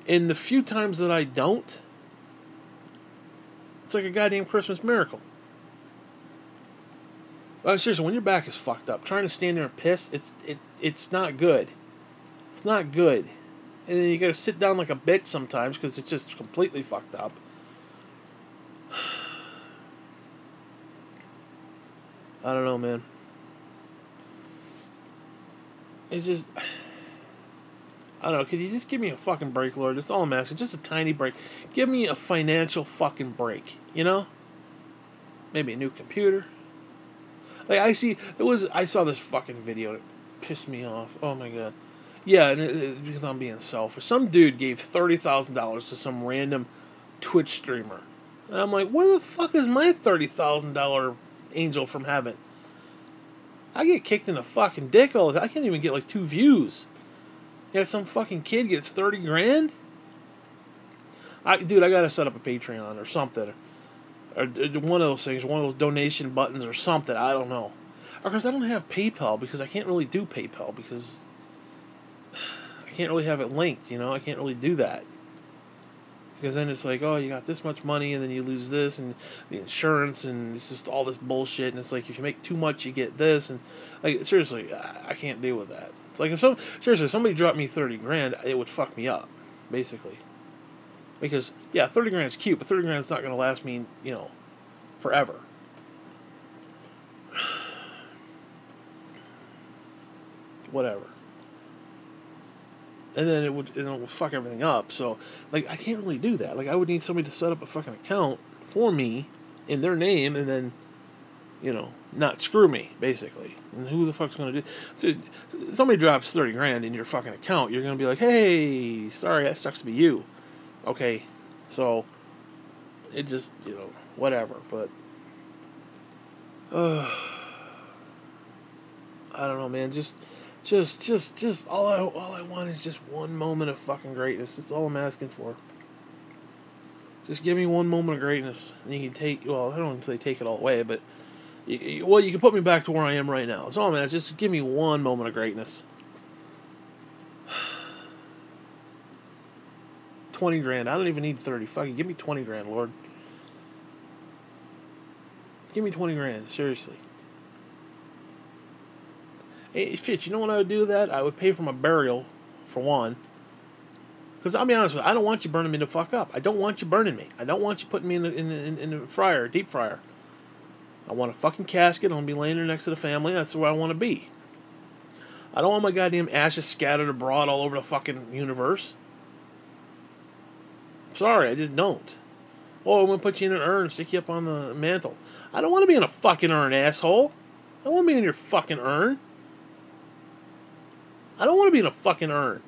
In the few times that I don't, it's like a goddamn Christmas miracle. Seriously, when your back is fucked up, trying to stand there and piss, it's not good. It's not good. And then you gotta sit down like a bitch sometimes because it's just completely fucked up. I don't know, man. It's just, I don't know. Could you just give me a fucking break, Lord? That's all I'm asking. Just a tiny break. Give me a financial fucking break. You know? Maybe a new computer. Like, I saw this fucking video. It pissed me off. Oh my god. Yeah, and because I'm being selfish. Some dude gave $30,000 to some random Twitch streamer. And I'm like, where the fuck is my $30,000 angel from heaven? I get kicked in the fucking dick all the time. I can't even get like 2 views. Yeah, some fucking kid gets 30 grand? Dude, I gotta set up a Patreon or something. Or one of those things, one of those donation buttons or something, I don't know. Or because I don't have PayPal, because I can't really do PayPal, because I can't really have it linked, I can't really do that. Because then it's like, oh, you got this much money, and then you lose this, and the insurance, and it's just all this bullshit, and it's like, if you make too much, you get this, and, like, seriously, I can't deal with that. It's like, if somebody dropped me 30 grand, it would fuck me up, basically. Because, yeah, 30 grand is cute, but 30 grand is not going to last me, forever. Whatever. And then it would fuck everything up. So, like, I can't really do that. Like, I would need somebody to set up a fucking account for me in their name, and then, not screw me, basically. And who the fuck's going to do? So, somebody drops 30 grand in your fucking account, you're going to be like, hey, sorry, that sucks to be you. Okay, so, it just, whatever. But, I don't know, man. Just all I want is just one moment of fucking greatness. That's all I'm asking for. Just give me one moment of greatness, and you can take. Well, I don't want to say take it all away, but you can put me back to where I am right now. That's all I'm asking. Just give me one moment of greatness. 20 grand. I don't even need 30. Fucking give me 20 grand, Lord. Give me 20 grand. Seriously. Hey, shit, you know what I would do with that? I would pay for my burial, for one. Because I'll be honest with you, I don't want you burning me the fuck up. I don't want you burning me. I don't want you putting me in the fryer, deep fryer. I want a fucking casket. I'm going to be laying there next to the family. That's where I want to be. I don't want my goddamn ashes scattered abroad all over the fucking universe. Sorry, I just don't. Oh, I'm going to put you in an urn, stick you up on the mantle. I don't want to be in a fucking urn, asshole. I don't want to be in your fucking urn. I don't want to be in a fucking urn.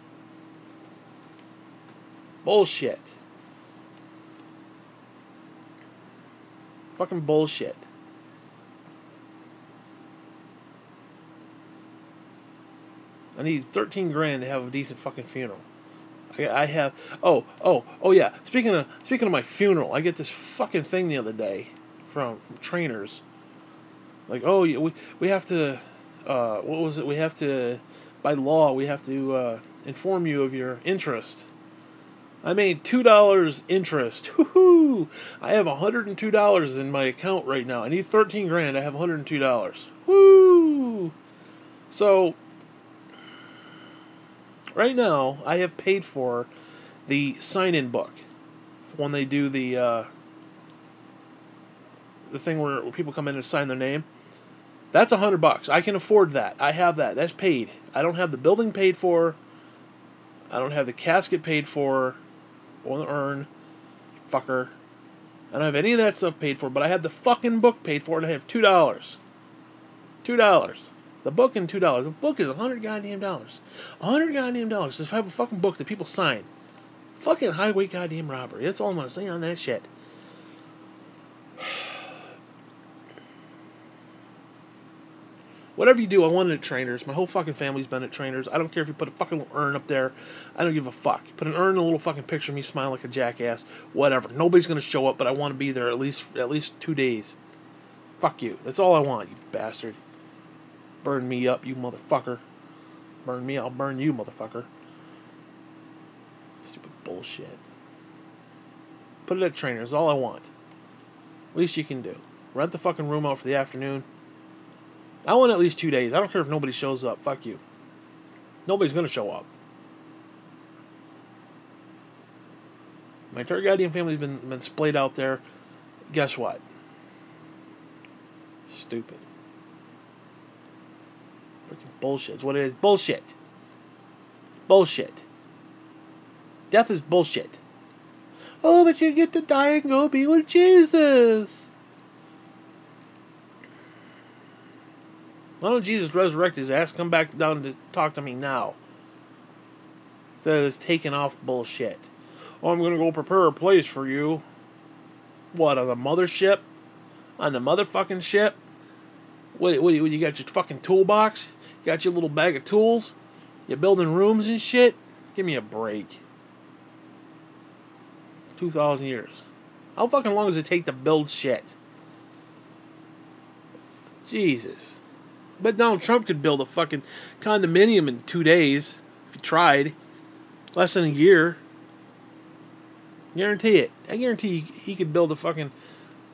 Bullshit. Fucking bullshit. I need 13 grand to have a decent fucking funeral. I have. Oh yeah. Speaking of my funeral, I get this fucking thing the other day from trainers. Like, oh, yeah, we have to. What was it? We have to, by law, we have to inform you of your interest. I made $2 interest. Woohoo! I have $102 in my account right now. I need 13 grand. I have $102. Woo! So, right now, I have paid for the sign-in book when they do the thing where people come in and sign their name. That's $100. I can afford that. I have that. That's paid. I don't have the building paid for. I don't have the casket paid for. Or the urn. Fucker. I don't have any of that stuff paid for, but I have the fucking book paid for, and I have $2. $2. The book and $2. The book is $100 goddamn dollars. $100 goddamn dollars. If I have a fucking book that people sign. Fucking highway goddamn robbery. That's all I'm gonna say on that shit. Whatever you do, I wanted at Trainers. My whole fucking family's been at Trainers. I don't care if you put a fucking urn up there. I don't give a fuck. Put an urn and a little fucking picture of me smiling like a jackass. Whatever. Nobody's gonna show up, but I want to be there at least 2 days. Fuck you. That's all I want, you bastard. Burn me up, you motherfucker. Burn me, I'll burn you, motherfucker. Stupid bullshit. Put it at Trainers. All I want. Least you can do. Rent the fucking room out for the afternoon. I want at least 2 days. I don't care if nobody shows up. Fuck you. Nobody's going to show up. My entire goddamn family's been splayed out there. Guess what? Stupid. Freaking bullshit. It's what it is. Bullshit. Bullshit. Death is bullshit. Oh, but you get to die and go be with Jesus. Why don't Jesus resurrect his ass, come back down to talk to me now? Instead of this taking off bullshit. Oh, I'm going to go prepare a place for you. What, on the mothership? On the motherfucking ship? What, you got your fucking toolbox? You got your little bag of tools? You building rooms and shit? Give me a break. 2,000 years. How fucking long does it take to build shit? Jesus. But Donald Trump could build a fucking condominium in 2 days if he tried. Less than a year. Guarantee it. I guarantee he could build a fucking.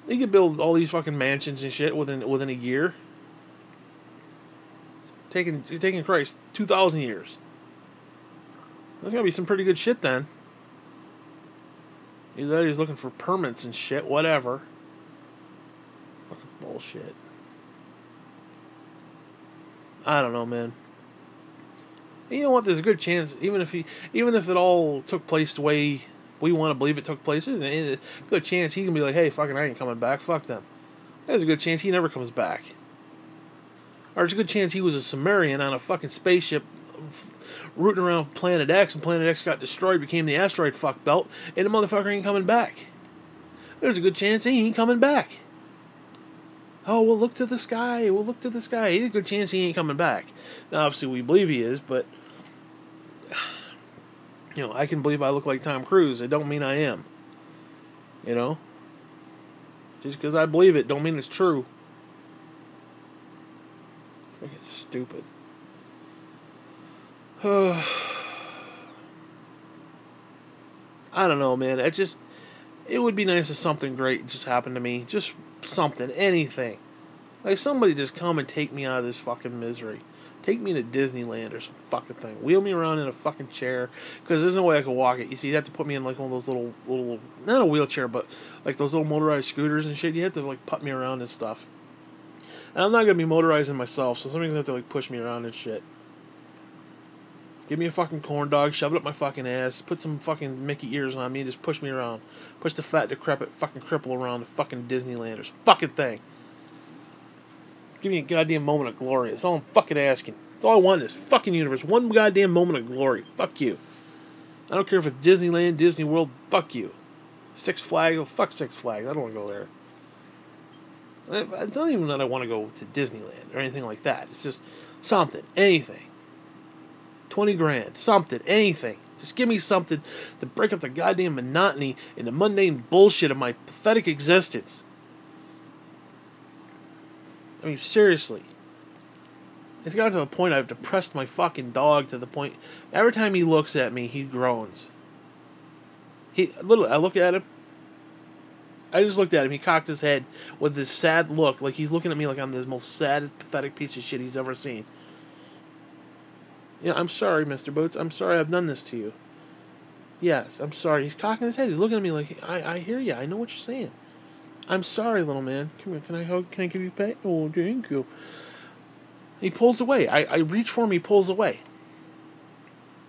He could build all these fucking mansions and shit within a year. Taking Christ 2,000 years. There's gonna be some pretty good shit then. Either that or he's looking for permits and shit. Whatever. Fucking bullshit. I don't know, man. You know what? There's a good chance, even if it all took place the way we want to believe it took place, there's a good chance he can be like, hey, fucking, I ain't coming back. Fuck them. There's a good chance he never comes back. Or there's a good chance he was a Sumerian on a fucking spaceship rooting around Planet X, and Planet X got destroyed, became the asteroid fuck belt, and the motherfucker ain't coming back. There's a good chance he ain't coming back. Oh, we'll look to the sky. We'll look to the sky. There's a good chance he ain't coming back. Now, obviously, we believe he is, but you know, I can believe I look like Tom Cruise. It don't mean I am. You know, just because I believe it, don't mean it's true. Freaking stupid. I don't know, man. It would be nice if something great just happened to me. Just something, anything. Like, somebody just come and take me out of this fucking misery. Take me to Disneyland or some fucking thing. Wheel me around in a fucking chair. Because there's no way I could walk it. You see, you have to put me in like one of those little, not a wheelchair, but like those little motorized scooters and shit. You have to like put me around and stuff. And I'm not going to be motorizing myself, so somebody's going to have to like push me around and shit. Give me a fucking corn dog, shove it up my fucking ass, put some fucking Mickey ears on me, and just push me around. Push the fat, decrepit fucking cripple around the fucking Disneyland or some fucking thing. Give me a goddamn moment of glory. That's all I'm fucking asking. That's all I want in this fucking universe. One goddamn moment of glory. Fuck you. I don't care if it's Disneyland, Disney World, fuck you. Six Flags, oh fuck Six Flags. I don't want to go there. It's not even that I want to go to Disneyland or anything like that. It's just something, anything. 20 grand, something, anything. Just give me something to break up the goddamn monotony and the mundane bullshit of my pathetic existence. I mean, seriously. It's gotten to the point I've depressed my fucking dog to the point every time he looks at me, he groans. I look at him. I just looked at him. He cocked his head with this sad look, like he's looking at me like I'm the most sad, pathetic piece of shit he's ever seen. Yeah, I'm sorry, Mr. Boots. I'm sorry I've done this to you. Yes, I'm sorry. He's cocking his head. He's looking at me like, I hear you. I know what you're saying. I'm sorry, little man. Come here. Can I hug? Can I give you a pet? Oh, thank you. He pulls away. I reach for him. He pulls away.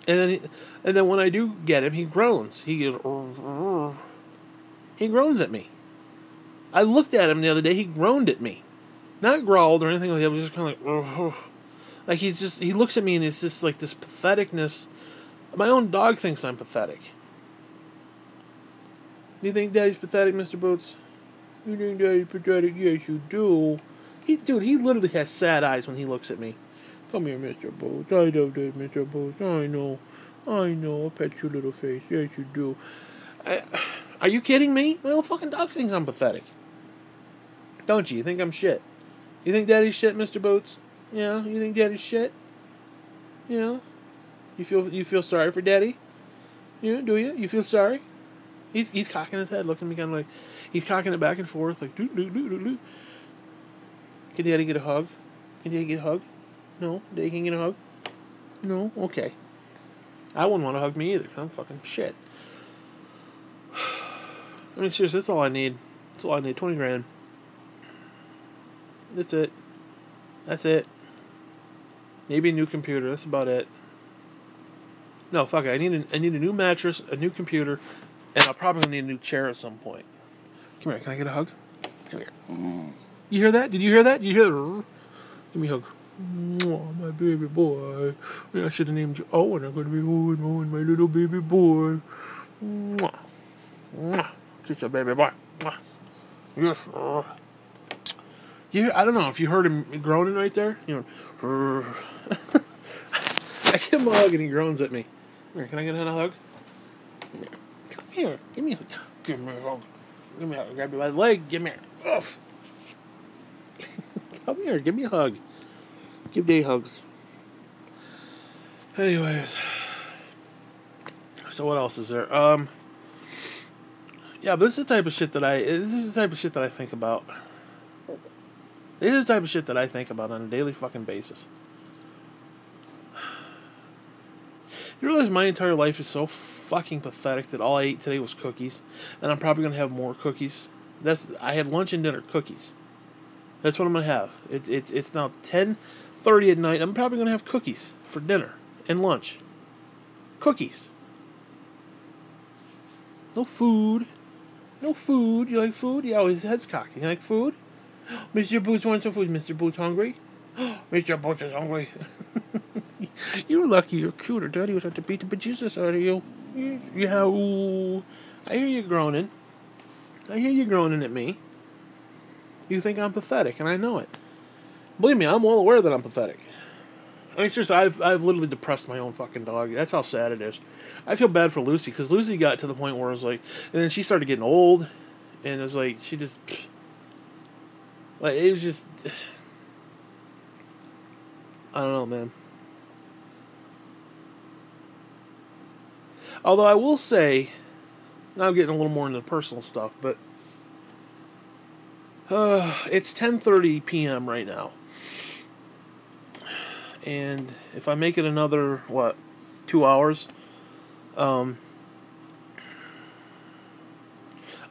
And then when I do get him, he groans. He goes, he groans at me. I looked at him the other day. He groaned at me. Not growled or anything like that. It was just kind of like he looks at me and it's just like this patheticness. My own dog thinks I'm pathetic. Do you think Daddy's pathetic, Mr. Boots? You think Daddy's pathetic? Yes, you do. He literally has sad eyes when he looks at me. Come here, Mr. Boots. I love that, Mr. Boots. I know. I'll pet your little face. Yes, you do. Are you kidding me? My little fucking dog thinks I'm pathetic. Don't you? You think I'm shit? You think Daddy's shit, Mr. Boots? Yeah? You think Daddy's shit? Yeah? You feel sorry for Daddy? Yeah, do you? You feel sorry? He's cocking his head, looking at me kind of like he's cocking it back and forth, like doo doo doo doo doo. Can Daddy get a hug? Can Daddy get a hug? No, Daddy can get a hug. No, okay. I wouldn't want to hug me either. Cause I'm fucking shit. I mean, seriously, that's all I need. That's all I need. 20 grand. That's it. That's it. Maybe a new computer. That's about it. No, fuck it. I need a new mattress, a new computer, and I'll probably need a new chair at some point. Come here. Can I get a hug? Come here. You hear that? Did you hear that? Did you hear that? Give me a hug. Mwah, my baby boy. I should have named you Owen. I'm going to be Owen, my little baby boy. Mwah. Mwah. Just a baby boy. Mwah. Yes. I don't know if you heard him groaning right there. You know. I give him a hug and he groans at me. Come here, can I get another hug? Come here. Come here. Give me a hug. Give me a hug. Give me a hug. Grab me by the leg. Give me a hug. Come here. Give me a hug. Give Day hugs. Anyways. So what else is there? Yeah, but this is the type of shit that I think about. This is the type of shit that I think about on a daily fucking basis. You realize my entire life is so fucking pathetic that all I ate today was cookies, and I'm probably gonna have more cookies. I had lunch and dinner cookies. That's what I'm gonna have. It's now 10:30 at night. I'm probably gonna have cookies for dinner and lunch. Cookies. No food. No food. You like food? Yeah, his head's cocky. You like food? Mr. Boots wants some food. Mr. Boots hungry? Mr. Boots is hungry. You're lucky you're cuter. Daddy was have to beat the bejesus out of you. Yeah, ooh. I hear you groaning. I hear you groaning at me. You think I'm pathetic, and I know it. Believe me, I'm well aware that I'm pathetic. I mean, seriously, I've literally depressed my own fucking dog. That's how sad it is. I feel bad for Lucy, because Lucy got to the point where it was like, and then she started getting old, and it was like, she just, like, it was just, I don't know, man. Although I will say, now I'm getting a little more into personal stuff, but it's 10:30 p.m. right now. And if I make it another, 2 hours, I'll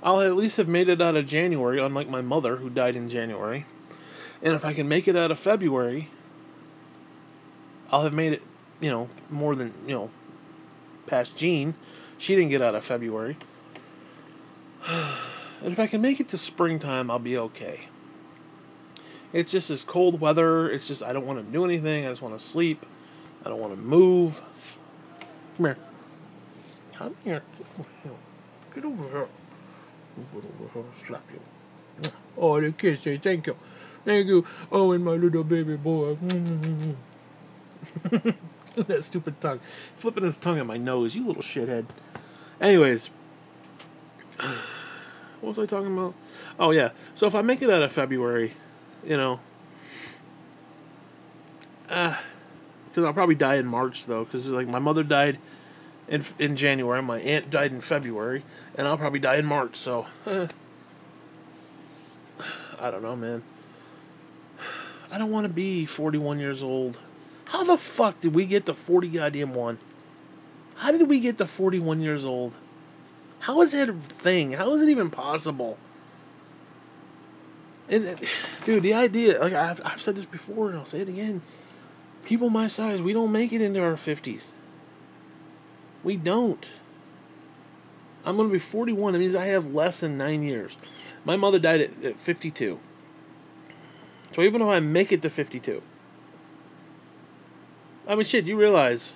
at least have made it out of January, unlike my mother, who died in January. And if I can make it out of February, I'll have made it, more than, past Jean. She didn't get out of February. And if I can make it to springtime, I'll be okay. It's just this cold weather. It's just, I don't want to do anything. I just want to sleep. I don't want to move. Come here. Come here. Get over here. Get over here. Slap you. Oh, the kids say thank you. Thank you. Oh, and my little baby boy. That stupid tongue. Flipping his tongue at my nose, you little shithead. Anyways. What was I talking about? Oh, yeah. So if I make it out of February, you know. Because I'll probably die in March, though. Because, like, my mother died in January. My aunt died in February. And I'll probably die in March, so. I don't know, man. I don't want to be 41 years old. How the fuck did we get to 40 goddamn one? How did we get to 41 years old? How is that a thing? How is it even possible? And, dude, the idea, like, I've said this before, and I'll say it again. People my size, we don't make it into our 50s. We don't. I'm going to be 41. That means I have less than 9 years. My mother died at 52. So even if I make it to 52. I mean, shit, you realize...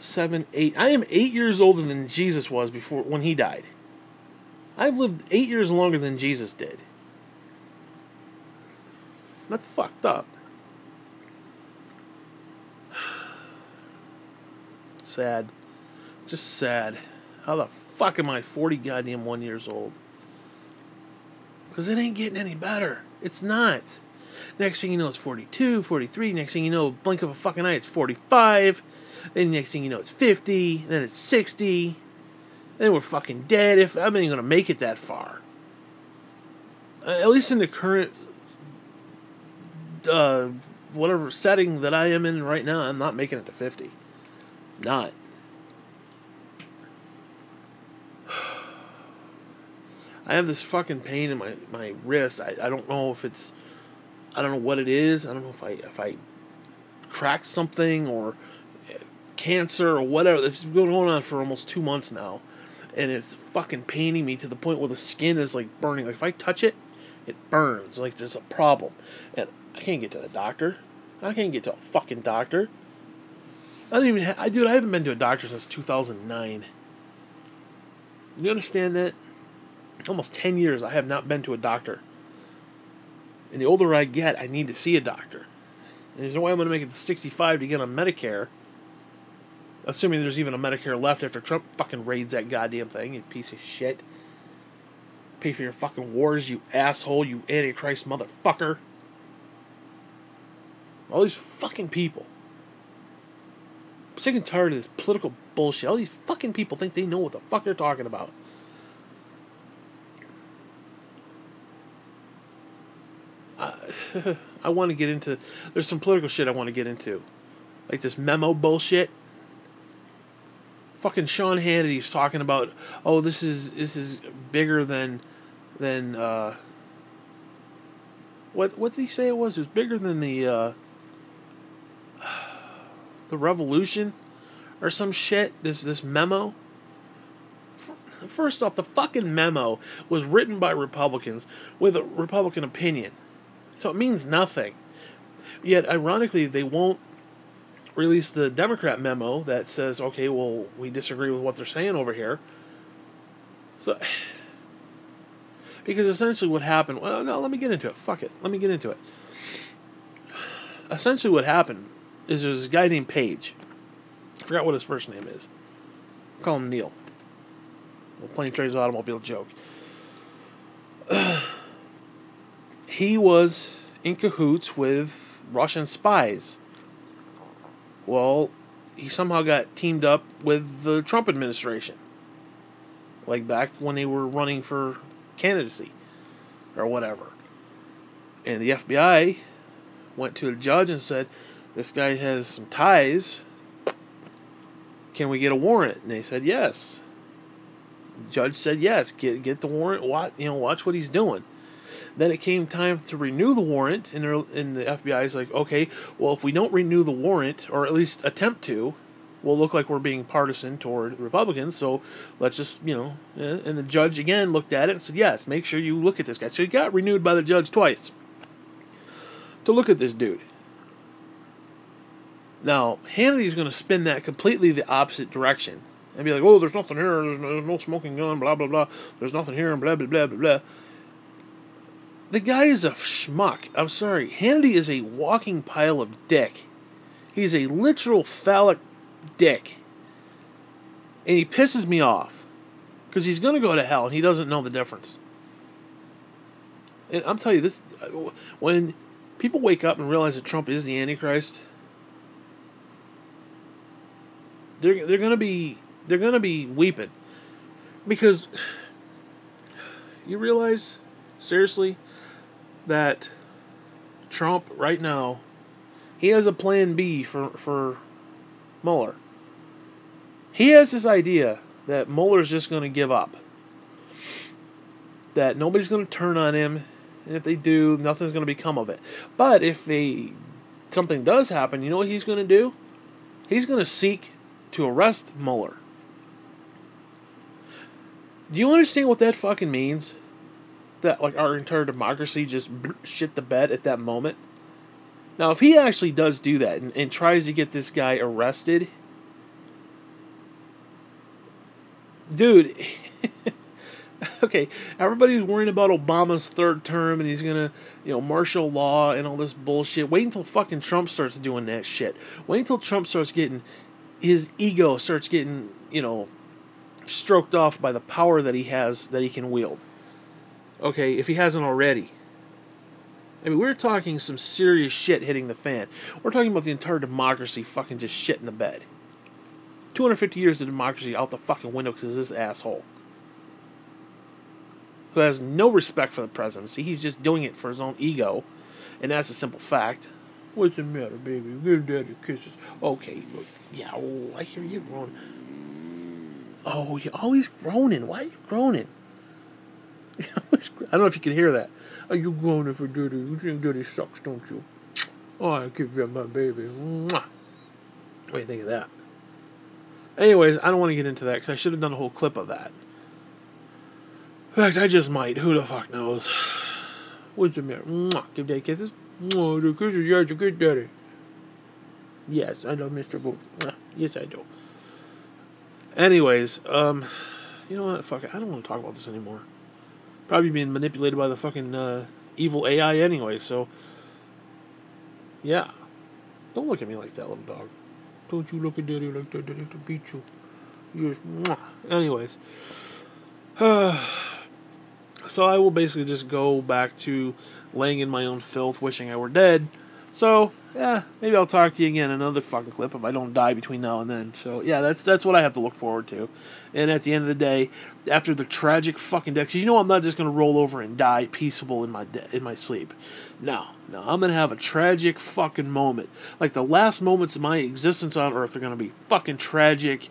7, 8... I am 8 years older than Jesus was before when he died. I've lived 8 years longer than Jesus did. That's fucked up. Sad. Just sad. How the fuck am I 40 goddamn 1 years old? Because it ain't getting any better. It's not. Next thing you know, it's 42, 43. Next thing you know, blink of a fucking eye, it's 45. Then next thing you know, it's 50. Then it's 60. Then we're fucking dead. If I'm not even going to make it that far. At least in the current whatever setting that I am in right now, I'm not making it to 50. Not. I have this fucking pain in my wrist. I don't know if it's... I don't know what it is. I don't know if I cracked something or cancer or whatever. It's been going on for almost 2 months now. And it's fucking paining me to the point where the skin is like burning. Like if I touch it, it burns. Like there's a problem. And I can't get to the doctor. I can't get to a fucking doctor. I don't even dude, I haven't been to a doctor since 2009. You understand that? Almost 10 years I have not been to a doctor. And the older I get, I need to see a doctor. And there's no way I'm going to make it to 65 to get on Medicare. Assuming there's even a Medicare left after Trump fucking raids that goddamn thing, you piece of shit. Pay for your fucking wars, you asshole, you Antichrist motherfucker. All these fucking people. I'm sick and tired of this political bullshit. All these fucking people think they know what the fuck they're talking about. I want to get into... There's some political shit I want to get into. Like this memo bullshit. Fucking Sean Hannity's talking about, oh, this is bigger than what did he say it was? It was bigger than the revolution or some shit. This memo. First off, the fucking memo was written by Republicans with a Republican opinion. So it means nothing. Yet, ironically, they won't release the Democrat memo that says, okay, well, we disagree with what they're saying over here. So, because essentially what happened... Well, no, let me get into it. Fuck it. Let me get into it. Essentially what happened is there's a guy named Page. I forgot what his first name is. I'll call him Neil. Well, plane, trains, automobile joke. He was in cahoots with Russian spies. Well, he somehow got teamed up with the Trump administration. Like back when they were running for candidacy. Or whatever. And the FBI went to the judge and said, this guy has some ties. Can we get a warrant? And they said yes. The judge said yes. Get the warrant. Watch what he's doing. Then it came time to renew the warrant, and the FBI is like, okay, well, if we don't renew the warrant, or at least attempt to, we'll look like we're being partisan toward the Republicans, so let's just, and the judge again looked at it and said, yes, make sure you look at this guy. So he got renewed by the judge twice to look at this dude. Now, Hannity's going to spin that completely the opposite direction and be like, oh, there's nothing here, there's no smoking gun, blah, blah, blah, there's nothing here, and blah, blah, blah, blah, blah. The guy is a schmuck. I'm sorry. Hannity is a walking pile of dick. He's a literal phallic dick. And he pisses me off. Because he's going to go to hell and he doesn't know the difference. And I'm telling you, this, when people wake up and realize that Trump is the Antichrist, they're going to be weeping. Because you realize, seriously, that Trump right now, he has a plan B for Mueller. He has this idea that Mueller's just going to give up. That nobody's going to turn on him, and if they do, nothing's going to become of it. But if something does happen, you know what he's going to do? He's going to seek to arrest Mueller. Do you understand what that fucking means? That like our entire democracy just shit the bed at that moment. Now, if he actually does do that and tries to get this guy arrested, dude, okay, everybody's worrying about Obama's third term and he's gonna, martial law and all this bullshit. Wait until fucking Trump starts doing that shit. Wait until Trump starts getting, his ego starts getting, stroked off by the power that he has, that he can wield. Okay, if he hasn't already. I mean, we're talking some serious shit hitting the fan. We're talking about the entire democracy fucking just shit in the bed. 250 years of democracy out the fucking window because of this asshole. Who has no respect for the presidency. He's just doing it for his own ego. And that's a simple fact. What's the matter, baby? Give daddy kisses. Okay, yeah, I hear you groaning. Oh, you're always groaning. Why are you groaning? I don't know if you can hear that. Are you groaning for daddy? You think daddy sucks, don't you? Oh, I give you my baby. Mwah. What do you think of that? Anyways, I don't want to get into that because I should have done a whole clip of that. In fact, I just might. Who the fuck knows? What's the matter? Mwah. Give daddy kisses. Mwah, the kisses. You're a good daddy. Yes, I love Mr. Boo. Yes, I do. Anyways, you know what? Fuck it. I don't want to talk about this anymore. Probably being manipulated by the fucking evil AI anyway, so yeah. Don't look at me like that, little dog. Don't you look at daddy like that, daddy to beat you. Just, mwah. Anyways. So I will basically just go back to laying in my own filth, wishing I were dead. So, yeah, maybe I'll talk to you again in another fucking clip if I don't die between now and then. So, yeah, that's what I have to look forward to. And at the end of the day, after the tragic fucking death, because I'm not just going to roll over and die peaceable in my sleep. No, I'm going to have a tragic fucking moment. Like, the last moments of my existence on Earth are going to be fucking tragic.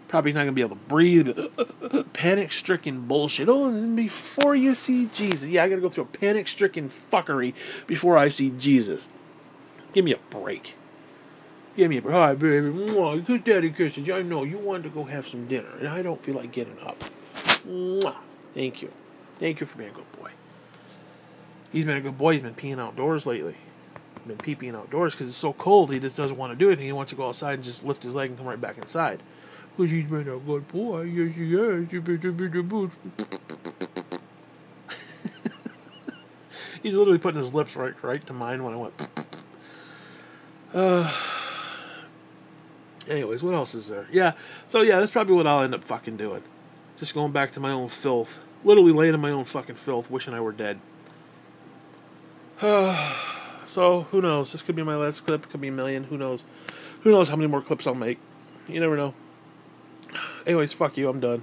Probably not going to be able to breathe. Panic-stricken bullshit. Oh, and before you see Jesus. Yeah, I got to go through a panic-stricken fuckery before I see Jesus. Give me a break. Give me a break. Hi, baby. Mwah. Good daddy kisses. I know you wanted to go have some dinner, and I don't feel like getting up. Mwah. Thank you. Thank you for being a good boy. He's been a good boy. He's been peeing outdoors lately. Been pee-peeing outdoors because it's so cold. He just doesn't want to do anything. He wants to go outside and just lift his leg and come right back inside. Because he's been a good boy. Yes, he has. He's literally putting his lips right to mine when I went. Anyways, what else is there? Yeah, so yeah, that's probably what I'll end up fucking doing. Just going back to my own filth. Literally laying in my own fucking filth, wishing I were dead. So, who knows? This could be my last clip. It could be a million. Who knows? Who knows how many more clips I'll make? You never know. Anyways, fuck you. I'm done.